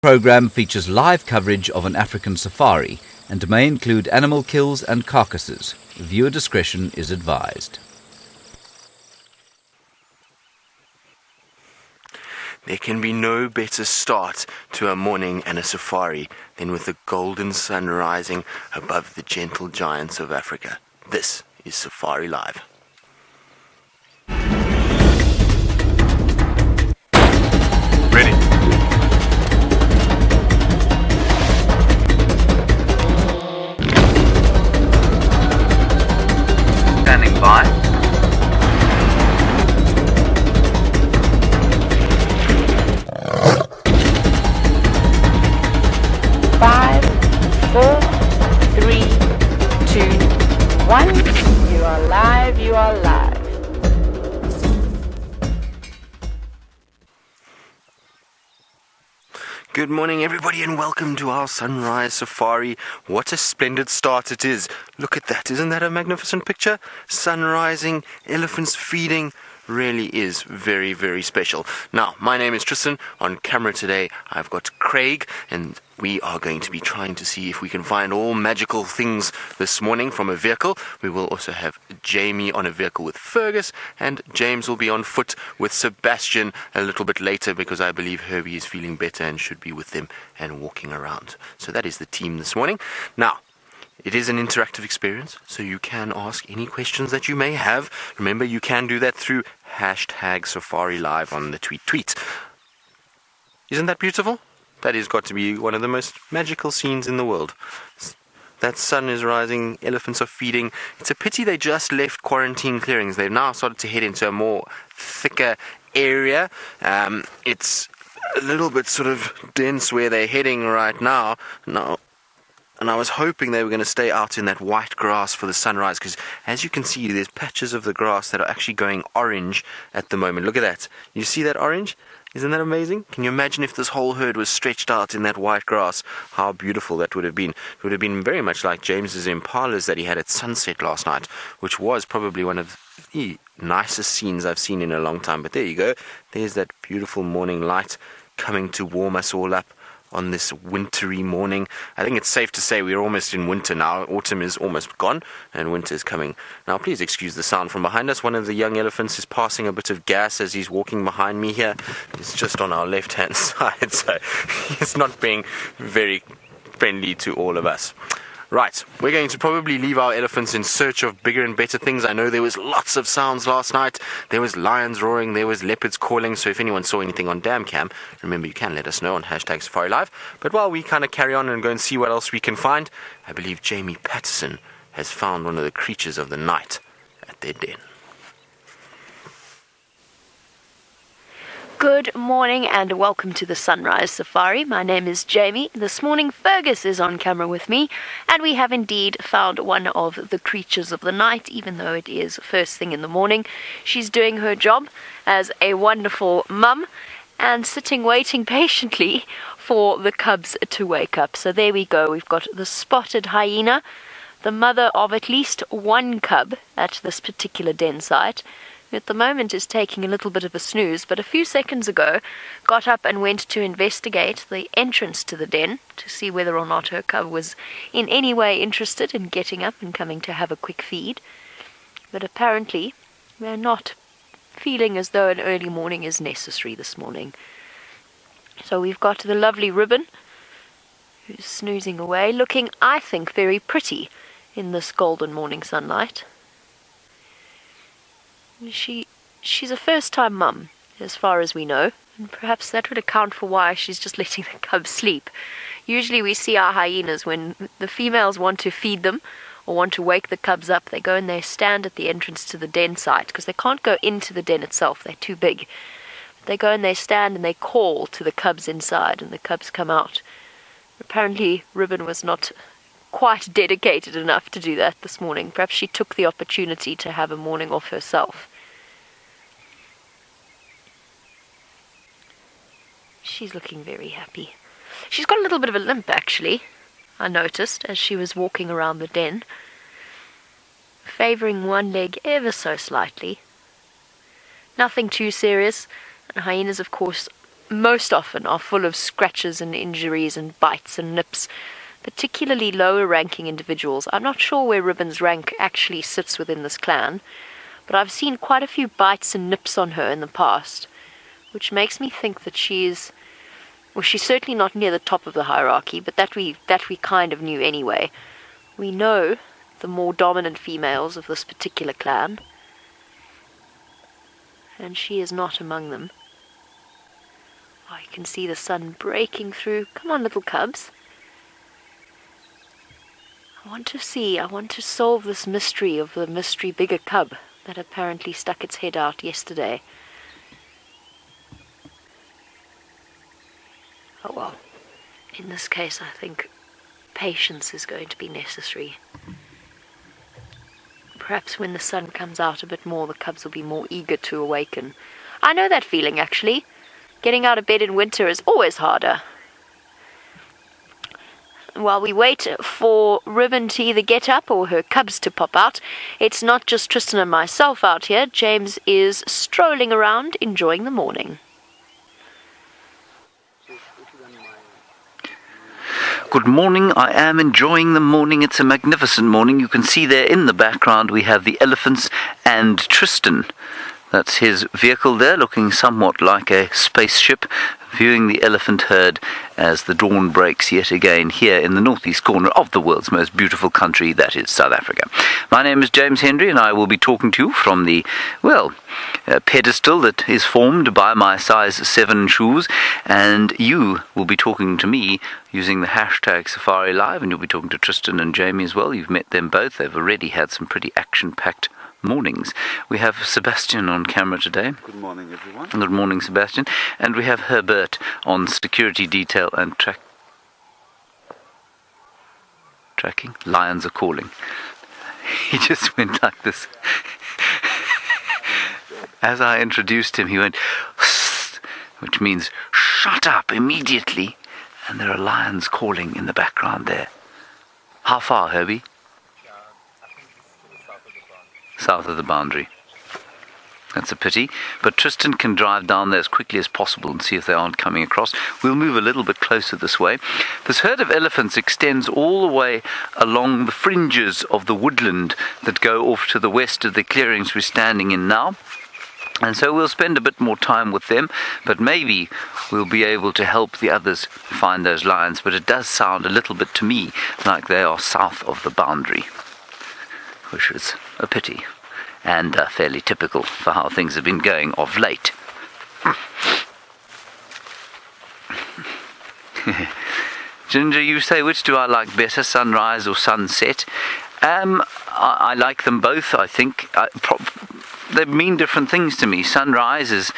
Program features live coverage of an African safari and may include animal kills and carcasses. Viewer discretion is advised. There can be no better start to a morning and a safari than with the golden sun rising above the gentle giants of Africa. This is Safari Live. Ready. Standing by. Five, 4, 3, 2, 1. You are live, you are live. Good morning, everybody, and welcome to our sunrise safari. What a splendid start it is. Look at that. Isn't that a magnificent picture? Sun rising, elephants feeding. Really is very, very special. Now, my name is Tristan. On camera today, I've got Craig, and we are going to be trying to see if we can find all magical things this morning from a vehicle. We will also have Jamie on a vehicle with Fergus, and James will be on foot with Sebastian a little bit later because I believe Herbie is feeling better and should be with them and walking around. So that is the team this morning. Now, it is an interactive experience, so you can ask any questions that you may have. Remember, you can do that through #SafariLive on the tweet. Isn't that beautiful? That has got to be one of the most magical scenes in the world. That sun is rising, elephants are feeding. It's a pity they just left quarantine clearings. They've now started to head into a more thicker area. It's a little bit sort of dense where they're heading right now. And I was hoping they were going to stay out in that white grass for the sunrise, because as you can see, there's patches of the grass that are actually going orange at the moment. Look at that. You see that orange? Isn't that amazing? Can you imagine if this whole herd was stretched out in that white grass? How beautiful that would have been. It would have been very much like James's Impalas that he had at sunset last night, which was probably one of the nicest scenes I've seen in a long time. But there you go. There's that beautiful morning light coming to warm us all up on this wintry morning. I think it's safe to say we're almost in winter now. Autumn is almost gone and winter is coming. Now, please excuse the sound from behind us. One of the young elephants is passing a bit of gas as he's walking behind me here. It's just on our left-hand side, so he's not being very friendly to all of us. Right, we're going to probably leave our elephants in search of bigger and better things. I know there was lots of sounds last night. There was lions roaring, there was leopards calling. So if anyone saw anything on Damcam, remember you can let us know on #SafariLive. But while we kind of carry on and go and see what else we can find, I believe Jamie Patterson has found one of the creatures of the night at their den. Good morning and welcome to the Sunrise Safari. My name is Jamie. This morning Fergus is on camera with me, and we have indeed found one of the creatures of the night, even though it is first thing in the morning. She's doing her job as a wonderful mum and sitting waiting patiently for the cubs to wake up. So there we go. We've got the spotted hyena, the mother of at least one cub at this particular den site, who at the moment is taking a little bit of a snooze, but a few seconds ago got up and went to investigate the entrance to the den to see whether or not her cub was in any way interested in getting up and coming to have a quick feed. But apparently they're not feeling as though an early morning is necessary this morning. So we've got the lovely Ribbon, who's snoozing away, looking, I think, very pretty in this golden morning sunlight. She's a first-time mum, as far as we know, and perhaps that would account for why she's just letting the cubs sleep. Usually we see our hyenas, when the females want to feed them or want to wake the cubs up, they go and they stand at the entrance to the den site, because they can't go into the den itself, they're too big. They go and they stand and they call to the cubs inside, and the cubs come out. Apparently Ribbon was not quite dedicated enough to do that this morning. Perhaps she took the opportunity to have a morning off herself. She's looking very happy. She's got a little bit of a limp, actually, I noticed, as she was walking around the den, favouring one leg ever so slightly. Nothing too serious, and hyenas, of course, most often are full of scratches and injuries and bites and nips, particularly lower ranking individuals. I'm not sure where Ribbon's rank actually sits within this clan, but I've seen quite a few bites and nips on her in the past, which makes me think that she's certainly not near the top of the hierarchy, but that we kind of knew anyway. We know the more dominant females of this particular clan, and she is not among them. Oh, you can see the sun breaking through. Come on, little cubs. I want to solve this mystery of the mystery bigger cub that apparently stuck its head out yesterday. Oh well, in this case I think patience is going to be necessary. Perhaps when the sun comes out a bit more, the cubs will be more eager to awaken. I know that feeling, actually. Getting out of bed in winter is always harder. While we wait for Ribbon to either get up or her cubs to pop out, it's not just Tristan and myself out here. James is strolling around, enjoying the morning. Good morning. I am enjoying the morning. It's a magnificent morning. You can see there in the background we have the elephants and Tristan. That's his vehicle there, looking somewhat like a spaceship, viewing the elephant herd as the dawn breaks yet again here in the northeast corner of the world's most beautiful country, that is South Africa. My name is James Henry, and I will be talking to you from the, pedestal that is formed by my size 7 shoes, and you will be talking to me using the hashtag Safari Live, and you'll be talking to Tristan and Jamie as well. You've met them both. They've already had some pretty action-packed mornings. We have Sebastian on camera today. Good morning, everyone. Good morning, Sebastian. And we have Herbert on security detail and tracking. Lions are calling. He just went like this. As I introduced him, he went, which means shut up immediately. And there are lions calling in the background there. How far, Herbie? South of the boundary. That's a pity, but Tristan can drive down there as quickly as possible and see if they aren't coming across. We'll move a little bit closer this way. This herd of elephants extends all the way along the fringes of the woodland that go off to the west of the clearings we're standing in now. And so we'll spend a bit more time with them, but maybe we'll be able to help the others find those lions. But it does sound a little bit to me like they are south of the boundary, which is a pity, and fairly typical for how things have been going of late. Ginger, you say, which do I like better, sunrise or sunset? I like them both, I think. They mean different things to me. Sunrise is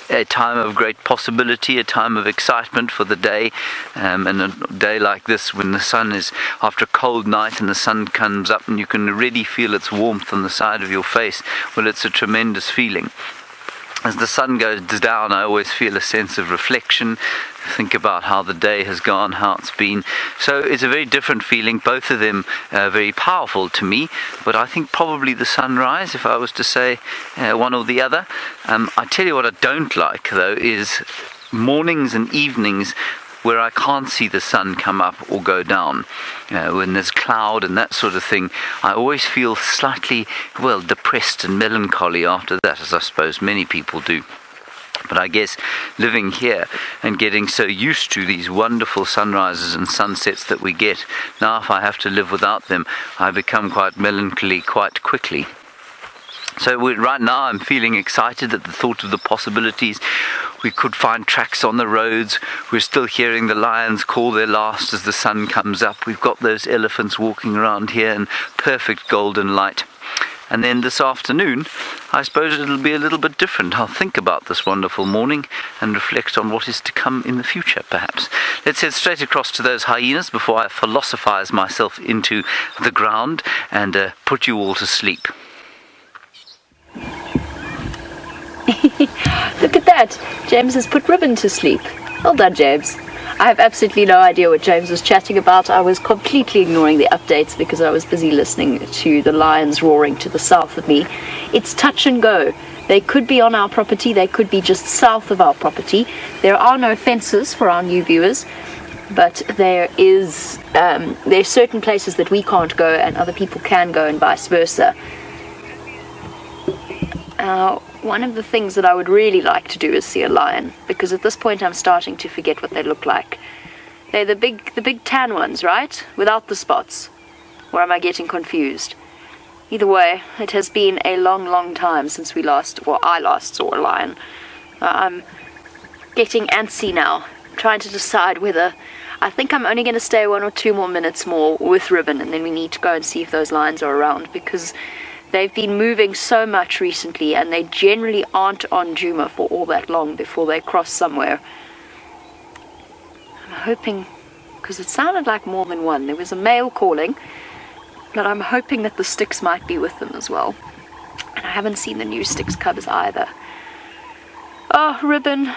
a time of great possibility, a time of excitement for the day, and a day like this when the sun is, after a cold night and the sun comes up and you can already feel its warmth on the side of your face, well, it's a tremendous feeling. As the sun goes down, I always feel a sense of reflection, think about how the day has gone, how it's been. So it's a very different feeling, both of them very powerful to me, but I think probably the sunrise, if I was to say one or the other. I tell you what I don't like, though, is mornings and evenings where I can't see the sun come up or go down. When there's cloud and that sort of thing, I always feel slightly, depressed and melancholy after that, as I suppose many people do. But I guess living here and getting so used to these wonderful sunrises and sunsets that we get, now if I have to live without them, I become quite melancholy quite quickly. So right now I'm feeling excited at the thought of the possibilities. We could find tracks on the roads. We're still hearing the lions call their last as the sun comes up. We've got those elephants walking around here in perfect golden light. And then this afternoon, I suppose it'll be a little bit different. I'll think about this wonderful morning and reflect on what is to come in the future, perhaps. Let's head straight across to those hyenas before I philosophize myself into the ground and put you all to sleep. Look at that. James has put Ribbon to sleep. Well done, James. I have absolutely no idea what James was chatting about. I was completely ignoring the updates because I was busy listening to the lions roaring to the south of me. It's touch and go. They could be on our property, they could be just south of our property. There are no fences for our new viewers, but there's certain places that we can't go and other people can go and vice versa. One of the things that I would really like to do is see a lion, because at this point I'm starting to forget what they look like. They're the big tan ones, right? Without the spots. Or am I getting confused? Either way, it has been a long time since I last saw a lion. I'm getting antsy now, trying to decide whether... I think I'm only going to stay 1 or 2 more minutes more with Ribbon, and then we need to go and see if those lions are around, because they've been moving so much recently, and they generally aren't on Djuma for all that long before they cross somewhere. I'm hoping, because it sounded like more than one. There was a male calling, but I'm hoping that the sticks might be with them as well. And I haven't seen the new sticks cubs either. Oh, Ribbon,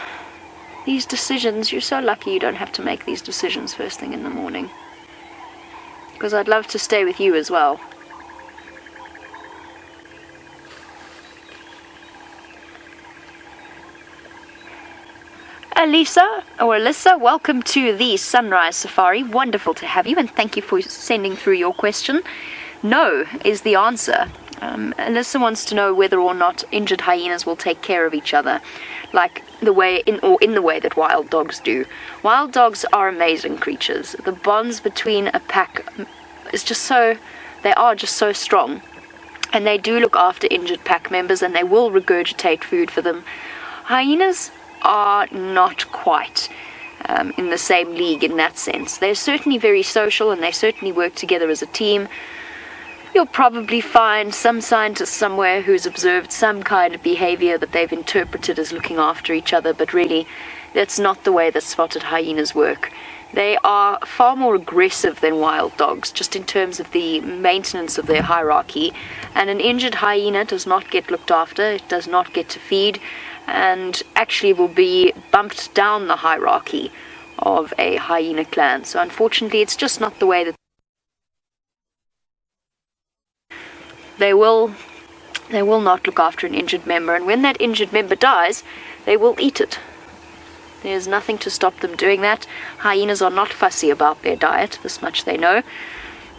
these decisions, you're so lucky you don't have to make these decisions first thing in the morning. Because I'd love to stay with you as well. Alyssa, welcome to the Sunrise Safari. Wonderful to have you, and thank you for sending through your question. No is the answer. Alyssa wants to know whether or not injured hyenas will take care of each other, like in the way that wild dogs do. Wild dogs are amazing creatures. The bonds between a pack they are just so strong, and they do look after injured pack members, and they will regurgitate food for them. Hyenas are not quite in the same league in that sense. They're certainly very social, and they certainly work together as a team. You'll probably find some scientist somewhere who's observed some kind of behavior that they've interpreted as looking after each other, but really that's not the way that spotted hyenas work. They are far more aggressive than wild dogs, just in terms of the maintenance of their hierarchy, and an injured hyena does not get looked after, it does not get to feed, and actually will be bumped down the hierarchy of a hyena clan. So unfortunately it's just not the way that they will not look after an injured member, and when that injured member dies, they will eat it. There's nothing to stop them doing that. Hyenas are not fussy about their diet, this much they know.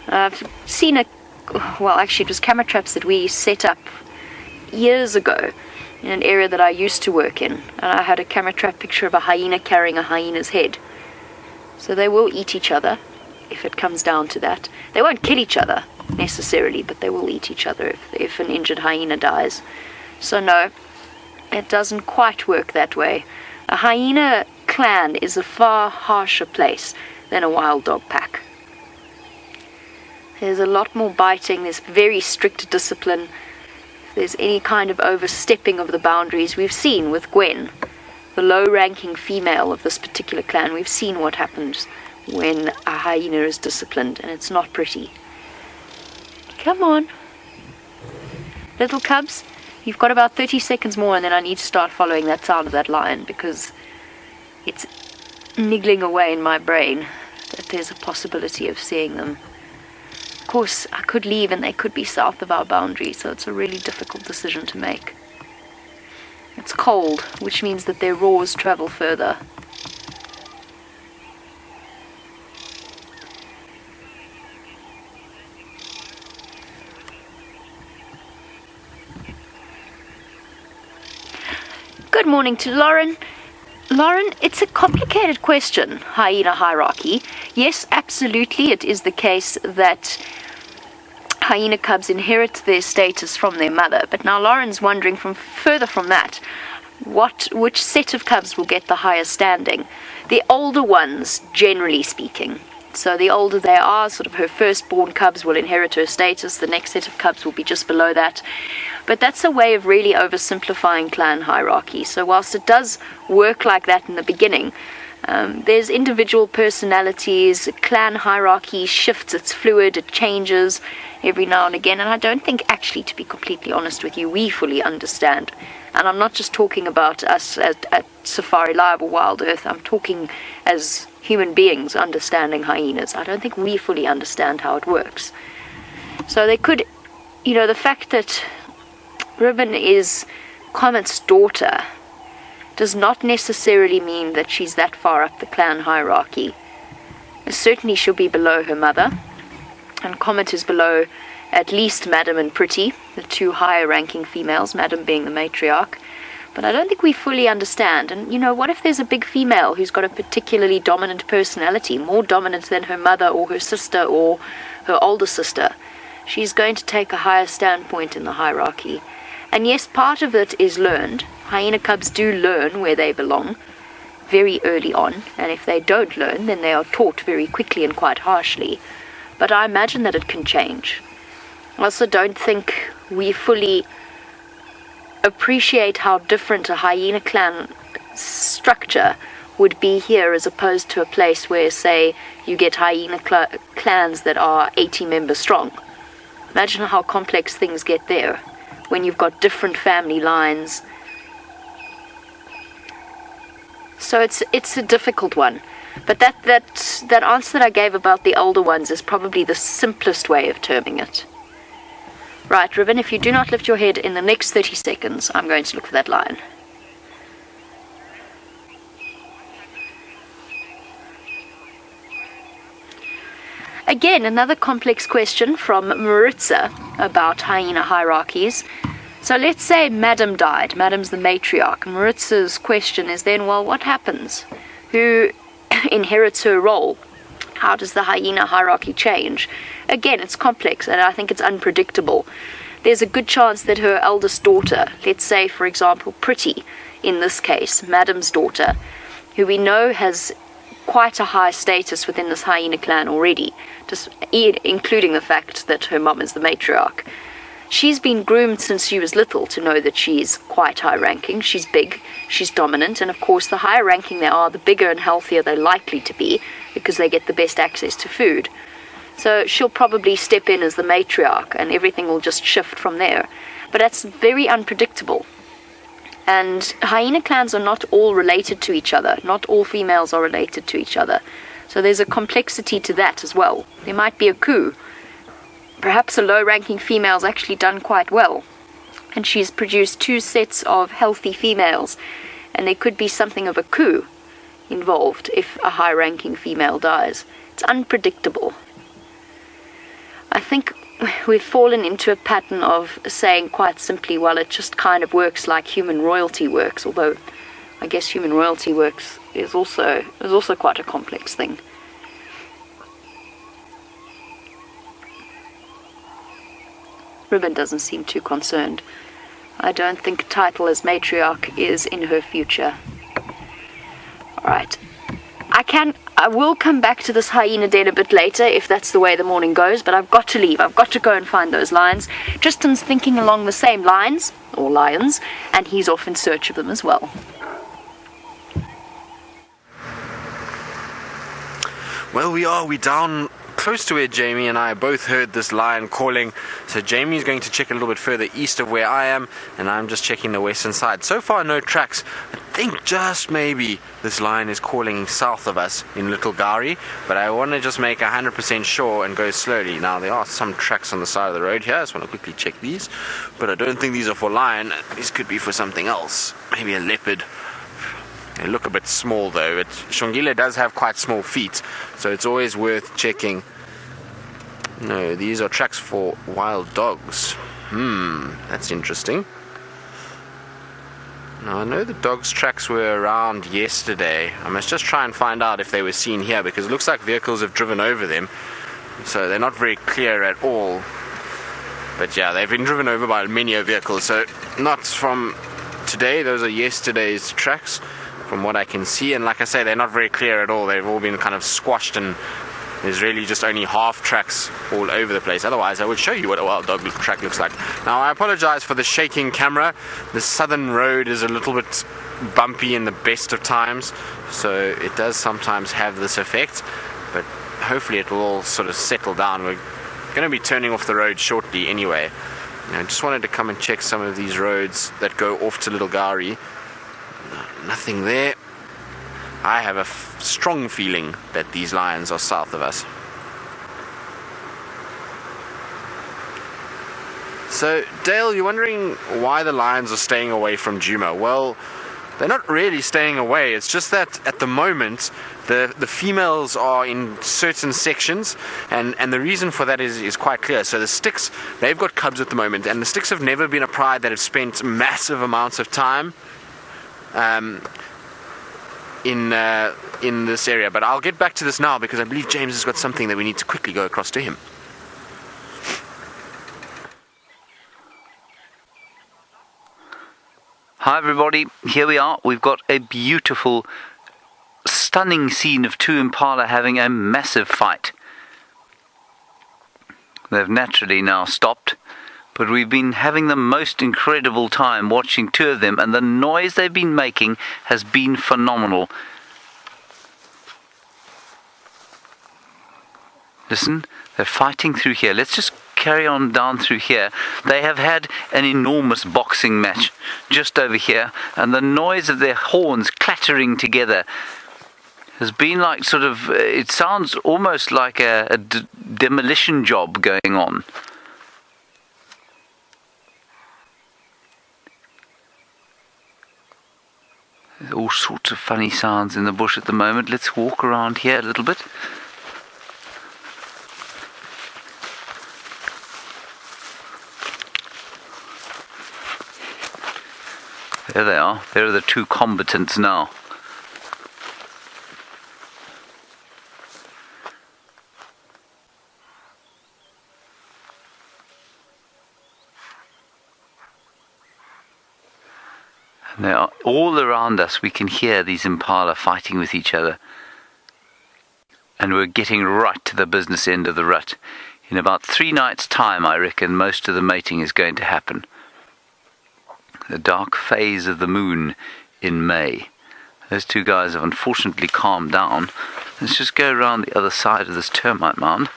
I've seen it was camera traps that we set up years ago in an area that I used to work in, and I had a camera trap picture of a hyena carrying a hyena's head. So they will eat each other if it comes down to that. They won't kill each other necessarily, but they will eat each other if an injured hyena dies. So no, it doesn't quite work that way. A hyena clan is a far harsher place than a wild dog pack. There's a lot more biting, there's very strict discipline. If there's any kind of overstepping of the boundaries, we've seen with Gwen, the low-ranking female of this particular clan, we've seen what happens when a hyena is disciplined, and it's not pretty. Come on. Little cubs, you've got about 30 seconds more, and then I need to start following that sound of that lion, because it's niggling away in my brain that there's a possibility of seeing them. Of course, I could leave and they could be south of our boundary, so it's a really difficult decision to make. It's cold, which means that their roars travel further. Good morning to Lauren. Lauren, it's a complicated question, hyena hierarchy. Yes, absolutely, it is the case that hyena cubs inherit their status from their mother. But now Lauren's wondering further from that, which set of cubs will get the higher standing? The older ones, generally speaking. So the older they are, sort of her firstborn cubs will inherit her status, the next set of cubs will be just below that. But that's a way of really oversimplifying clan hierarchy. So whilst it does work like that in the beginning, there's individual personalities, clan hierarchy shifts, it's fluid, it changes every now and again, and I don't think actually, to be completely honest with you, we fully understand. And I'm not just talking about us at Safari Live or Wild Earth, I'm talking as human beings understanding hyenas. I don't think we fully understand how it works. So they could, the fact that Ribbon is Comet's daughter does not necessarily mean that she's that far up the clan hierarchy. Certainly she'll be below her mother, and Comet is below at least Madam and Pretty, the two higher ranking females, Madam being the matriarch. But I don't think we fully understand. And what if there's a big female who's got a particularly dominant personality, more dominant than her mother or her sister or her older sister? She's going to take a higher standpoint in the hierarchy. And yes, part of it is learned. Hyena cubs do learn where they belong very early on, and if they don't learn, then they are taught very quickly and quite harshly. But I imagine that it can change. I also don't think we fully appreciate how different a hyena clan structure would be here as opposed to a place where, say, you get hyena clans that are 80 members strong. Imagine how complex things get there when you've got different family lines. So it's a difficult one. But that answer that I gave about the older ones is probably the simplest way of terming it. Right, Ribbon, if you do not lift your head in the next 30 seconds, I'm going to look for that lion. Again, another complex question from Maritza about hyena hierarchies. So let's say Madam died. Madam's the matriarch. Maritza's question is then, well, what happens? Who inherits her role? How does the hyena hierarchy change? Again, it's complex, and I think it's unpredictable. There's a good chance that her eldest daughter, let's say, for example, Pretty, in this case, Madam's daughter, who we know has quite a high status within this hyena clan already, just including the fact that her mum is the matriarch. She's been groomed since she was little to know that she's quite high-ranking. She's big, she's dominant, and of course the higher ranking they are, the bigger and healthier they're likely to be, because they get the best access to food. So she'll probably step in as the matriarch, and everything will just shift from there. But that's very unpredictable. And hyena clans are not all related to each other. Not all females are related to each other. So there's a complexity to that as well. There might be a coup. Perhaps a low-ranking female's actually done quite well, and she's produced 2 sets of healthy females, and there could be something of a coup involved if a high-ranking female dies. It's unpredictable. I think we've fallen into a pattern of saying quite simply, well, it just kind of works like human royalty works, although I guess human royalty works is also quite a complex thing. Ribbon doesn't seem too concerned. I don't think title as matriarch is in her future. Alright. I will come back to this hyena den a bit later if that's the way the morning goes, but I've got to leave. I've got to go and find those lions. Tristan's thinking along the same lines, or lions, and he's off in search of them as well. Well, we're down close to where Jamie and I both heard this lion calling. So Jamie's going to check a little bit further east of where I am, and I'm just checking the western side. So far, no tracks. I think just maybe this lion is calling south of us in Little Gari, but I want to just make 100% sure and go slowly. Now, there are some tracks on the side of the road here. I just want to quickly check these, but I don't think these are for lion. These could be for something else. Maybe a leopard. They look a bit small though. Shongile does have quite small feet, so it's always worth checking. No, these are tracks for wild dogs. That's interesting. Now, I know the dogs' tracks were around yesterday. I must just try and find out if they were seen here, because it looks like vehicles have driven over them. So they're not very clear at all. But yeah, they've been driven over by many vehicles. So not from today, those are yesterday's tracks, from what I can see. And like I say, they're not very clear at all. They've all been kind of squashed, and there's really just only half tracks all over the place. Otherwise, I would show you what a wild dog track looks like. Now, I apologize for the shaking camera. The southern road is a little bit bumpy in the best of times, so it does sometimes have this effect, but hopefully it will all sort of settle down. We're going to be turning off the road shortly anyway. I just wanted to come and check some of these roads that go off to Little Gari. Nothing there. I have a strong feeling that these lions are south of us. So, Dale, you're wondering why the lions are staying away from Djuma. Well, they're not really staying away. It's just that at the moment, the females are in certain sections, and the reason for that is quite clear. So the sticks, they've got cubs at the moment, and the sticks have never been a pride that have spent massive amounts of time in this area. But I'll get back to this now because I believe James has got something that we need to quickly go across to him. Hi everybody, here we are. We've got a beautiful, stunning scene of two impala having a massive fight. They've naturally now stopped, but we've been having the most incredible time watching two of them, and the noise they've been making has been phenomenal. Listen, they're fighting through here. Let's just carry on down through here. They have had an enormous boxing match just over here, and the noise of their horns clattering together has been like sort of, it sounds almost like a demolition job going on. There's all sorts of funny sounds in the bush at the moment. Let's walk around here a little bit. There they are. There are the two combatants now. And they are all around us. We can hear these impala fighting with each other. And we're getting right to the business end of the rut. In about 3 nights' time, I reckon, most of the mating is going to happen. The dark phase of the moon in May. Those two guys have unfortunately calmed down. Let's just go around the other side of this termite mound.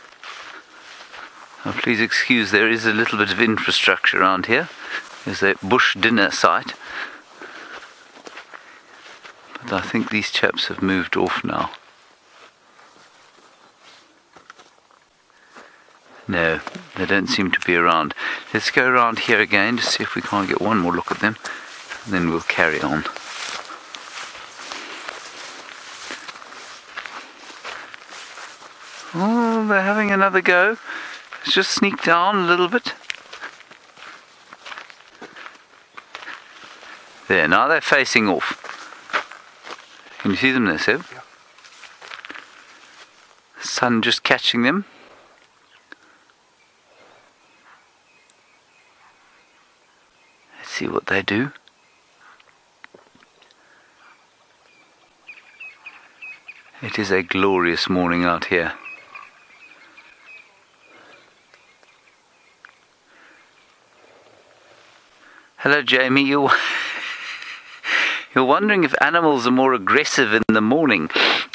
Now, please excuse, there is a little bit of infrastructure around here. There's a bush dinner site. But I think these chaps have moved off now. No, they don't seem to be around. Let's go around here again to see if we can't get one more look at them. And then we'll carry on. Oh, they're having another go. Let's just sneak down a little bit. There, now they're facing off. Can you see them there, Seb? Yeah. Sun just catching them. See what they do. It is a glorious morning out here. Hello, Jamie. You're wondering if animals are more aggressive in the morning.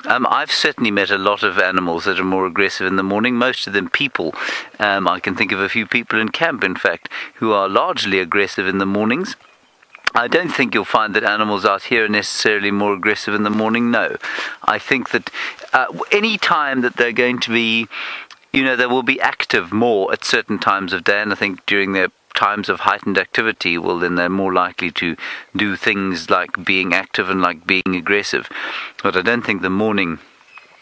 I've certainly met a lot of animals that are more aggressive in the morning, most of them people. I can think of a few people in camp, in fact, who are largely aggressive in the mornings. I don't think you'll find that animals out here are necessarily more aggressive in the morning, no. I think that any time that they're going to be, they will be active more at certain times of day, and I think during their times of heightened activity, well, then they're more likely to do things like being active and like being aggressive. But I don't think the morning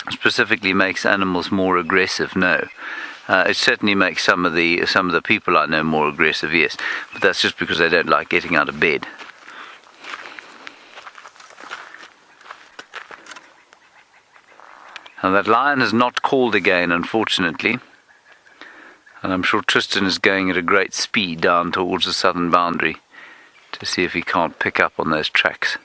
specifically makes animals more aggressive, no. It certainly makes some of the people I know more aggressive, yes. But that's just because they don't like getting out of bed. And that lion has not called again, unfortunately. And I'm sure Tristan is going at a great speed down towards the southern boundary to see if he can't pick up on those tracks.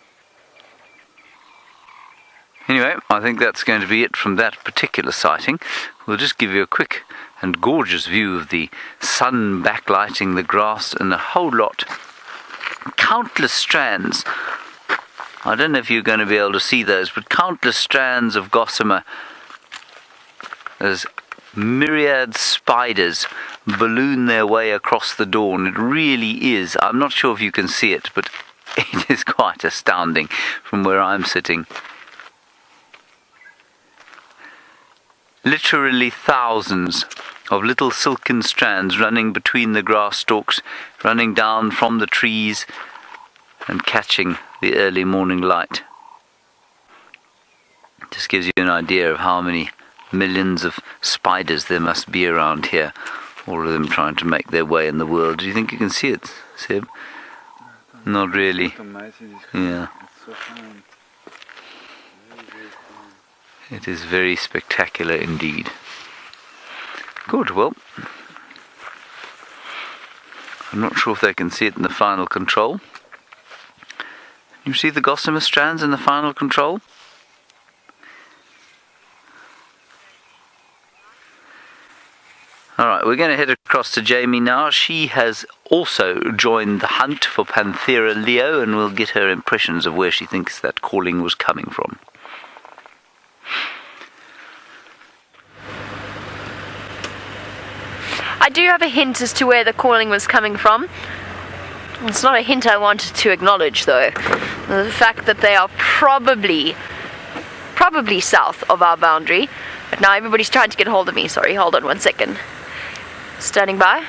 Anyway, I think that's going to be it from that particular sighting. We'll just give you a quick and gorgeous view of the sun backlighting the grass and a whole lot, countless strands. I don't know if you're going to be able to see those, but countless strands of gossamer. There's myriad spiders balloon their way across the dawn. It really is. I'm not sure if you can see it, but it is quite astounding from where I'm sitting. Literally thousands of little silken strands running between the grass stalks, running down from the trees and catching the early morning light. Just gives you an idea of how many millions of spiders there must be around here, all of them trying to make their way in the world. Do you think you can see it, Seb? Not really. Yeah. It is very spectacular indeed. Good, well, I'm not sure if they can see it in the final control. You see the gossamer strands in the final control? Alright, we're going to head across to Jamie now. She has also joined the hunt for Panthera leo, and we'll get her impressions of where she thinks that calling was coming from. I do have a hint as to where the calling was coming from. It's not a hint I wanted to acknowledge, though. The fact that they are probably south of our boundary. But now everybody's trying to get hold of me. Sorry, hold on 1 second. Standing by.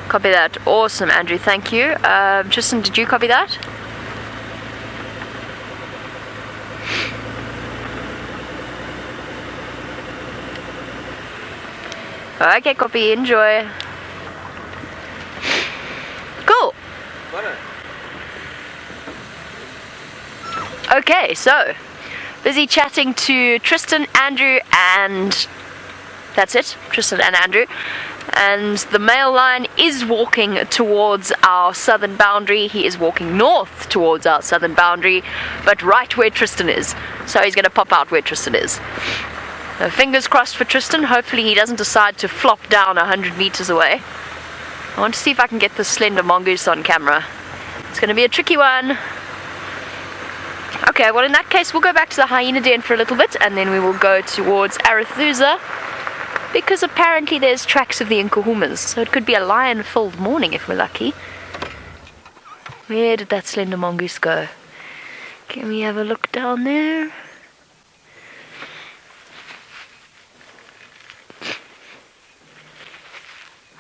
Copy that. Awesome, Andrew. Thank you. Tristan, did you copy that? Okay, copy. Enjoy. Cool. Okay, so busy chatting to Tristan, Andrew, and that's it. Tristan and Andrew. And the male lion is walking towards our southern boundary. He is walking north towards our southern boundary, but right where Tristan is. So he's going to pop out where Tristan is. Fingers crossed for Tristan. Hopefully he doesn't decide to flop down 100 meters away. I want to see if I can get this slender mongoose on camera. It's going to be a tricky one. Okay, well in that case we'll go back to the hyena den for a little bit, and then we will go towards Arathusa, because apparently there's tracks of the Nkuhumas, so it could be a lion-filled morning if we're lucky. Where did that slender mongoose go? Can we have a look down there?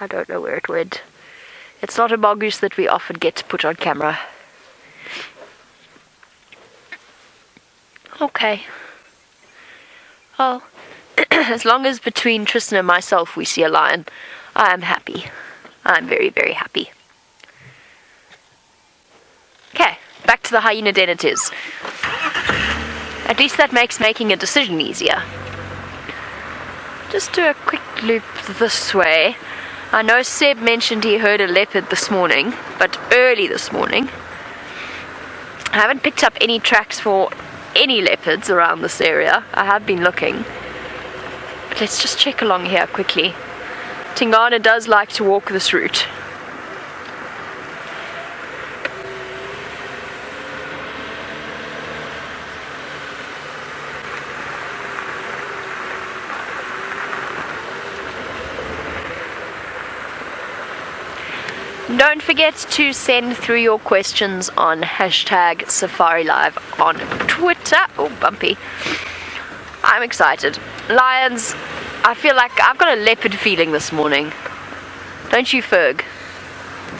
I don't know where it went. It's not a mongoose that we often get to put on camera. Okay. Oh. As long as between Tristan and myself we see a lion, I am happy. I'm very, very happy. Okay, back to the hyena den it is. At least that makes making a decision easier. Just do a quick loop this way. I know Seb mentioned he heard a leopard this morning, but early this morning. I haven't picked up any tracks for any leopards around this area. I have been looking. But let's just check along here quickly. Tingana does like to walk this route. Don't forget to send through your questions on hashtag Safari Live on Twitter. Oh, bumpy. I'm excited. Lions, I feel like I've got a leopard feeling this morning. Don't you, Ferg?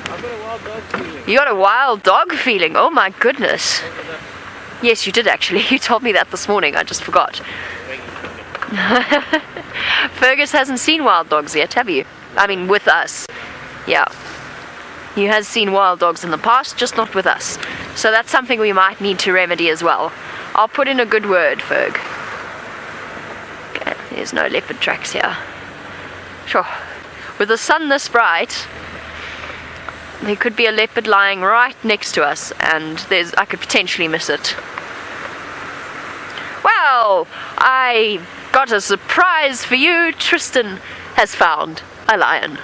I've got a wild dog feeling. You got a wild dog feeling? Oh my goodness. Yes, you did actually. You told me that this morning. I just forgot. Fergus hasn't seen wild dogs yet, have you? I mean, with us. Yeah. He has seen wild dogs in the past, just not with us. So that's something we might need to remedy as well. I'll put in a good word, Ferg. Okay, there's no leopard tracks here. Sure. With the sun this bright, there could be a leopard lying right next to us, and I could potentially miss it. Well, I got a surprise for you. Tristan has found a lion.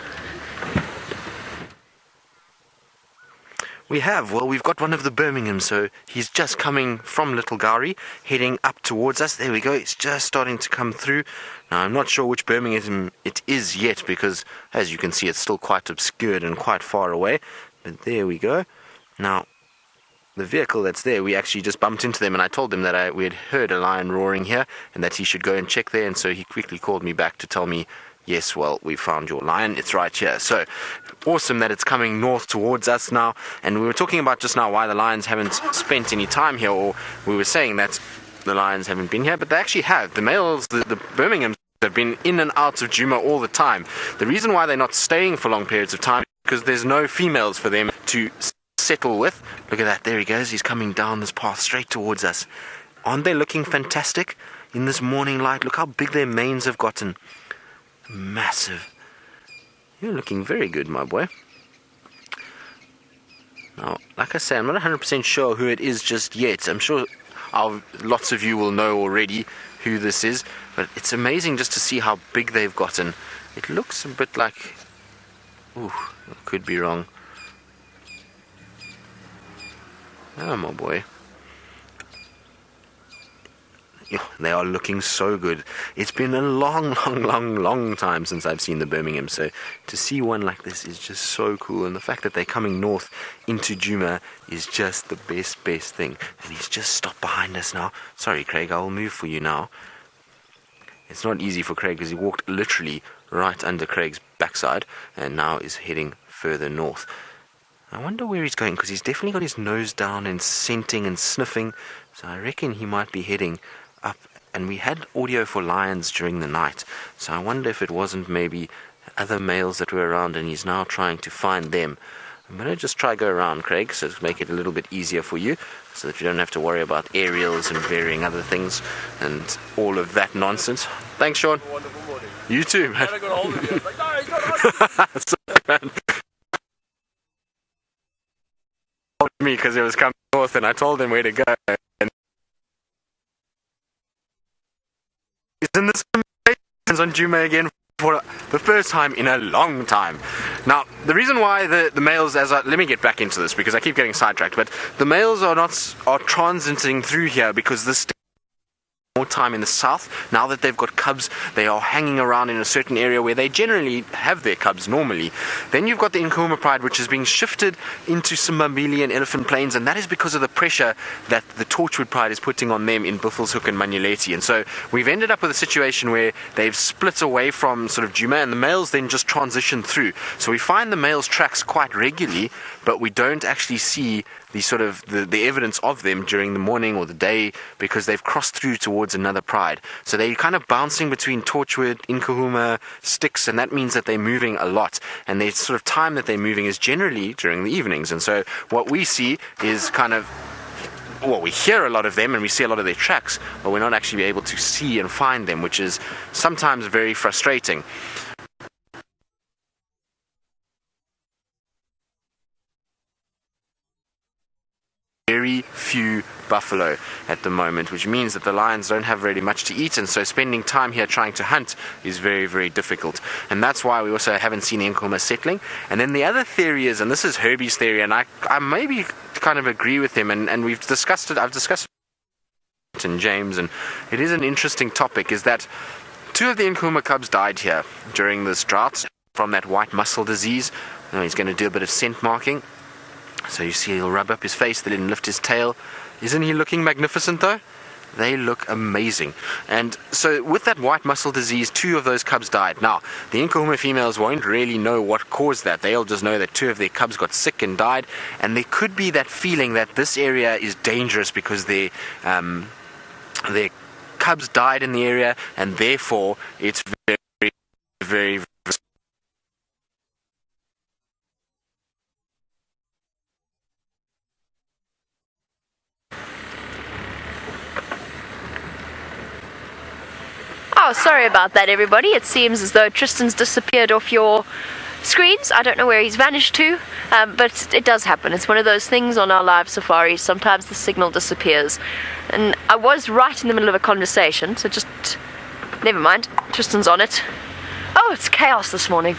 We have. Well, we've got one of the Birmingham, so he's just coming from Little Gowrie, heading up towards us. There we go. It's just starting to come through. Now, I'm not sure which Birmingham it is yet because, as you can see, it's still quite obscured and quite far away. But there we go. Now, the vehicle that's there, we actually just bumped into them, and I told him that we had heard a lion roaring here and that he should go and check there. And so he quickly called me back to tell me, yes, well, we found your lion. It's right here. So awesome that it's coming north towards us now. And we were talking about just now why the lions haven't spent any time here, or we were saying that the lions haven't been here, but they actually have. The males, the Birminghams, have been in and out of Djuma all the time. The reason why they're not staying for long periods of time is because there's no females for them to settle with. Look at that. There he goes. He's coming down this path straight towards us. Aren't they looking fantastic in this morning light? Look how big their manes have gotten. Massive. You're looking very good, my boy. Now, like I say, I'm not 100% sure who it is just yet. I'm sure lots of you will know already who this is, but it's amazing just to see how big they've gotten. It looks a bit like... Ooh, I could be wrong. Oh, my boy. Yeah, they are looking so good. It's been a long time since I've seen the Birmingham, so to see one like this is just so cool, and the fact that they're coming north into Djuma is just the best thing. And he's just stopped behind us now. Sorry, Craig, I'll move for you now. It's not easy for Craig because he walked literally right under Craig's backside and now is heading further north. I wonder where he's going, because he's definitely got his nose down and scenting and sniffing, so I reckon he might be heading up. And we had audio for lions during the night, so I wonder if it wasn't maybe other males that were around and he's now trying to find them. I'm going to just try go around, Craig, so to make it a little bit easier for you, so that you don't have to worry about aerials and varying other things and all of that nonsense. Thanks, Sean. Wonderful morning. You too, man. I got hold of you. I was like, no, he's got hold of you. Sorry, man. Me because it was coming north, and I told him where to go. And isn't this amazing? On Djuma again for the first time in a long time. Now, the reason why the males, let me get back into this because I keep getting sidetracked. But the males are transiting through here because this. More time in the south. Now that they've got cubs, they are hanging around in a certain area where they generally have their cubs normally. Then you've got the Nkuhuma pride, which is being shifted into Simbambili and Elephant Plains, and that is because of the pressure that the Torchwood pride is putting on them in Buffelshoek and Manyuleti. And so we've ended up with a situation where they've split away from sort of Djuma, and the males then just transition through. So we find the males' tracks quite regularly, but we don't actually see the sort of the evidence of them during the morning or the day because they've crossed through towards another pride. So they're kind of bouncing between Torchwood, Nkuhuma, Sticks, and that means that they're moving a lot. And the sort of time that they're moving is generally during the evenings. And so what we see is kind of, well, we hear a lot of them and we see a lot of their tracks, but we're not actually able to see and find them, which is sometimes very frustrating. Very few buffalo at the moment, which means that the lions don't have really much to eat, and so spending time here trying to hunt is very difficult. And that's why we also haven't seen the Nkuhuma settling. And then the other theory is, and this is Herbie's theory, and I maybe kind of agree with him, and we've discussed it, I've discussed it with James, and it is an interesting topic, is that 2 of the Nkuhuma cubs died here during this drought from that white muscle disease. Now he's going to do a bit of scent marking. So you see he'll rub up his face, then lift his tail. Isn't he looking magnificent though? They look amazing. And so with that white muscle disease, 2 of those cubs died. Now, the Nkuhuma females won't really know what caused that. They'll just know that 2 of their cubs got sick and died. And there could be that feeling that this area is dangerous because their cubs died in the area, and therefore it's very Oh, sorry about that, everybody. It seems as though Tristan's disappeared off your screens. I don't know where he's vanished to, but it does happen. It's one of those things on our live safaris. Sometimes the signal disappears. And I was right in the middle of a conversation, so just never mind. Tristan's on it. Oh, it's chaos this morning.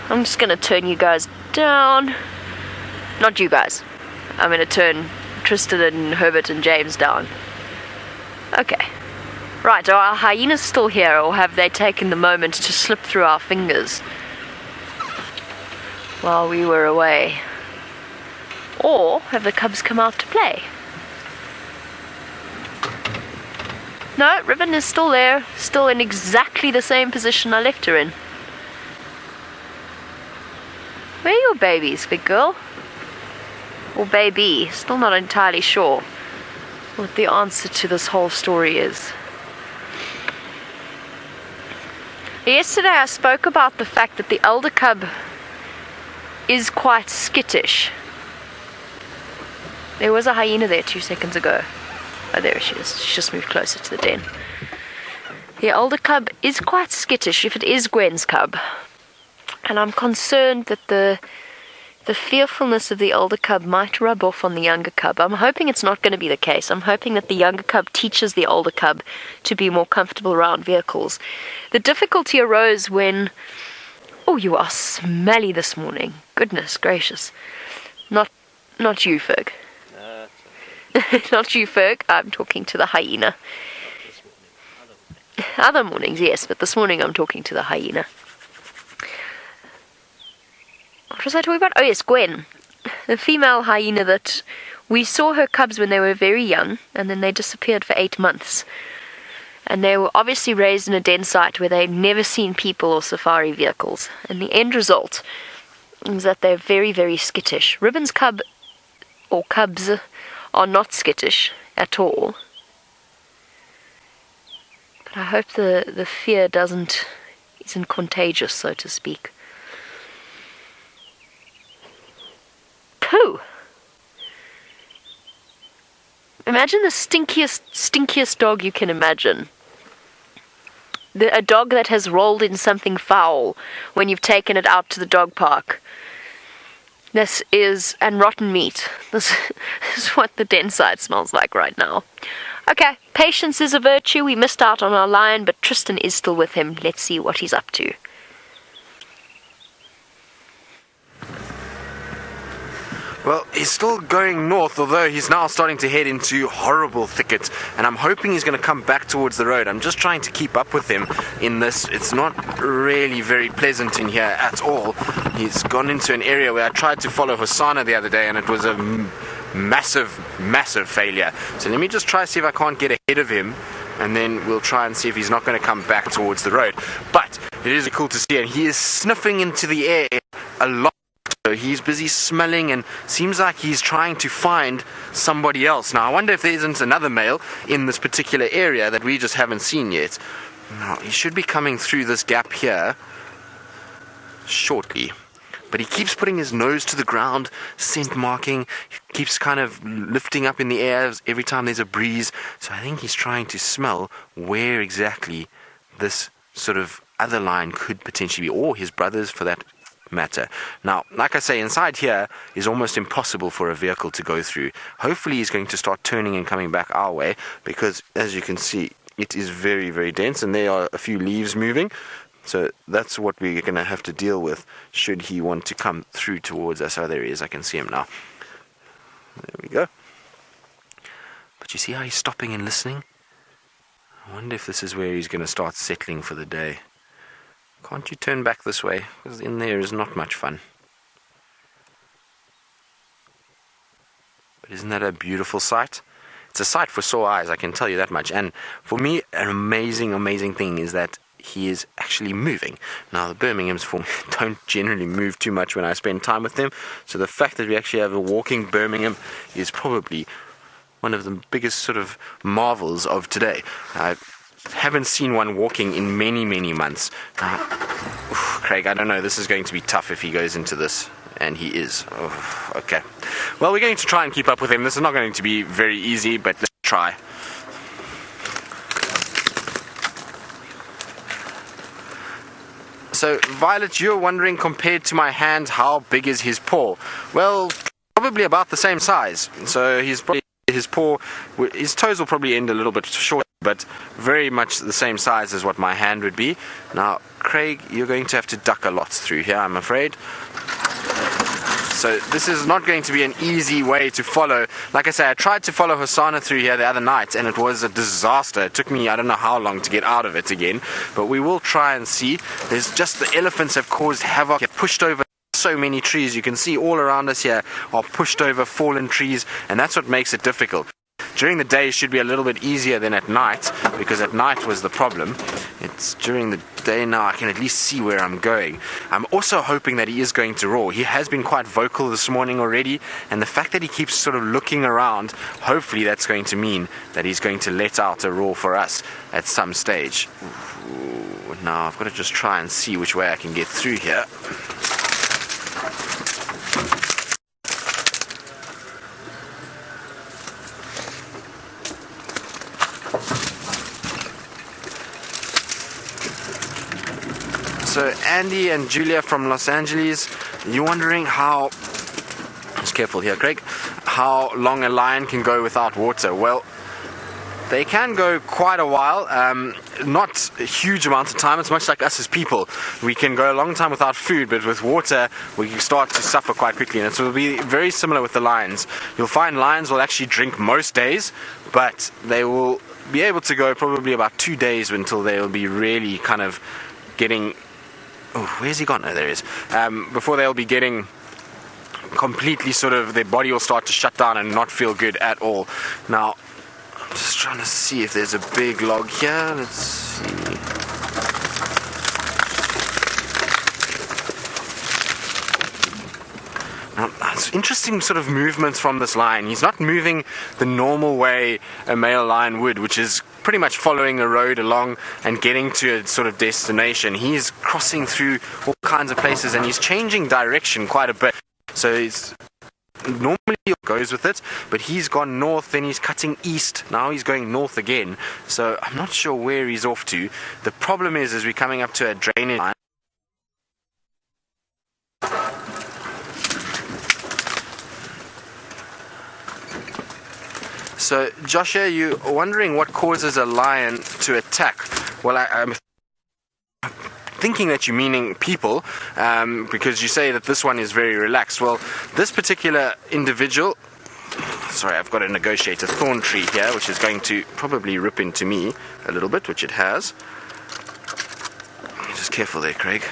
I'm just going to turn you guys down. Not you guys. I'm going to turn Tristan and Herbert and James down. Okay. Right, are our hyenas still here, or have they taken the moment to slip through our fingers while we were away? Or have the cubs come out to play? No, Ribbon is still there, still in exactly the same position I left her in. Where are your babies, big girl? Or baby? Still not entirely sure what the answer to this whole story is. Yesterday I spoke about the fact that the elder cub is quite skittish. There was a hyena there 2 seconds ago. Oh, there she is. She just moved closer to the den. The elder cub is quite skittish, if it is Gwen's cub. And I'm concerned that the fearfulness of the older cub might rub off on the younger cub. I'm hoping it's not going to be the case. I'm hoping that the younger cub teaches the older cub to be more comfortable around vehicles. The difficulty arose when... Oh, you are smelly this morning. Goodness gracious. Not you, Ferg. Not you, Ferg. I'm talking to the hyena. Other mornings, yes, but this morning I'm talking to the hyena. What was I talking about? Oh yes, Gwen. The female hyena that we saw her cubs when they were very young, and then they disappeared for 8 months. And they were obviously raised in a den site where they'd never seen people or safari vehicles. And the end result is that they're very, very skittish. Ribbon's cub, or cubs, are not skittish at all. But I hope the fear isn't contagious, so to speak. Pooh! Imagine the stinkiest dog you can imagine. A dog that has rolled in something foul when you've taken it out to the dog park. And rotten meat. This is what the den site smells like right now. Okay, patience is a virtue. We missed out on our lion, but Tristan is still with him. Let's see what he's up to. Well, he's still going north, although he's now starting to head into horrible thickets, and I'm hoping he's going to come back towards the road. I'm just trying to keep up with him in this. It's not really very pleasant in here at all. He's gone into an area where I tried to follow Hosanna the other day, and it was a massive failure. So let me just try to see if I can't get ahead of him, and then we'll try and see if he's not going to come back towards the road. But it is cool to see, and he is sniffing into the air a lot. So he's busy smelling and seems like he's trying to find somebody else. Now I wonder if there isn't another male in this particular area that we just haven't seen yet. Now he should be coming through this gap here shortly. But he keeps putting his nose to the ground, scent marking. He keeps kind of lifting up in the air every time there's a breeze. So I think he's trying to smell where exactly this sort of other lion could potentially be, or his brothers for that matter. Now, like I say, inside here is almost impossible for a vehicle to go through. Hopefully he's going to start turning and coming back our way, because as you can see, it is very, very dense, and there are a few leaves moving. So that's what we're going to have to deal with should he want to come through towards us. Oh, there he is. I can see him now. There we go. But you see how he's stopping and listening? I wonder if this is where he's going to start settling for the day. Can't you turn back this way? Because in there is not much fun. But isn't that a beautiful sight? It's a sight for sore eyes, I can tell you that much. And for me, an amazing thing is that he is actually moving. Now, the Birminghams don't generally move too much when I spend time with them. So the fact that we actually have a walking Birmingham is probably one of the biggest sort of marvels of today. I haven't seen one walking in many months. Craig, I don't know, this is going to be tough if he goes into this, and he is. Okay, well, we're going to try and keep up with him. This is not going to be very easy, but let's try. So Violet, you're wondering, compared to my hand, how big is his paw? Well, probably about the same size. So his toes will probably end a little bit short, but very much the same size as what my hand would be. Now, Craig, you're going to have to duck a lot through here, I'm afraid. So this is not going to be an easy way to follow. Like I say, I tried to follow Hosanna through here the other night and it was a disaster. It took me I don't know how long to get out of it again, but we will try and see. There's just the elephants have caused havoc, have pushed over so many trees. You can see all around us here are pushed over fallen trees, and that's what makes it difficult. During the day it should be a little bit easier than at night, because at night was the problem. It's during the day now I can at least see where I'm going. I'm also hoping that he is going to roar. He has been quite vocal this morning already, and the fact that he keeps sort of looking around, hopefully that's going to mean that he's going to let out a roar for us at some stage. Ooh, now I've got to just try and see which way I can get through here. So Andy and Julia from Los Angeles, you're wondering how, just careful here Craig, how long a lion can go without water. Well, they can go quite a while, not a huge amount of time. It's much like us as people. We can go a long time without food, but with water we start to suffer quite quickly, and it will be very similar with the lions. You'll find lions will actually drink most days, but they will be able to go probably about 2 days until they will be really kind of getting... Oh, where's he gone? Oh, there he is. Before they'll be getting completely sort of, their body will start to shut down and not feel good at all. Now, I'm just trying to see if there's a big log here. Let's see. Now, it's interesting sort of movements from this lion. He's not moving the normal way a male lion would, which is pretty much following a road along and getting to a sort of destination. He's crossing through all kinds of places and he's changing direction quite a bit. So he's normally goes with it, but he's gone north, then he's cutting east, now he's going north again. So I'm not sure where he's off to. The problem is we're coming up to a drainage line. So, Joshua, you're wondering what causes a lion to attack. Well, I'm thinking that you're meaning people, because you say that this one is very relaxed. Well, this particular individual... Sorry, I've got to negotiate a thorn tree here, which is going to probably rip into me a little bit, which it has. Just careful there, Craig.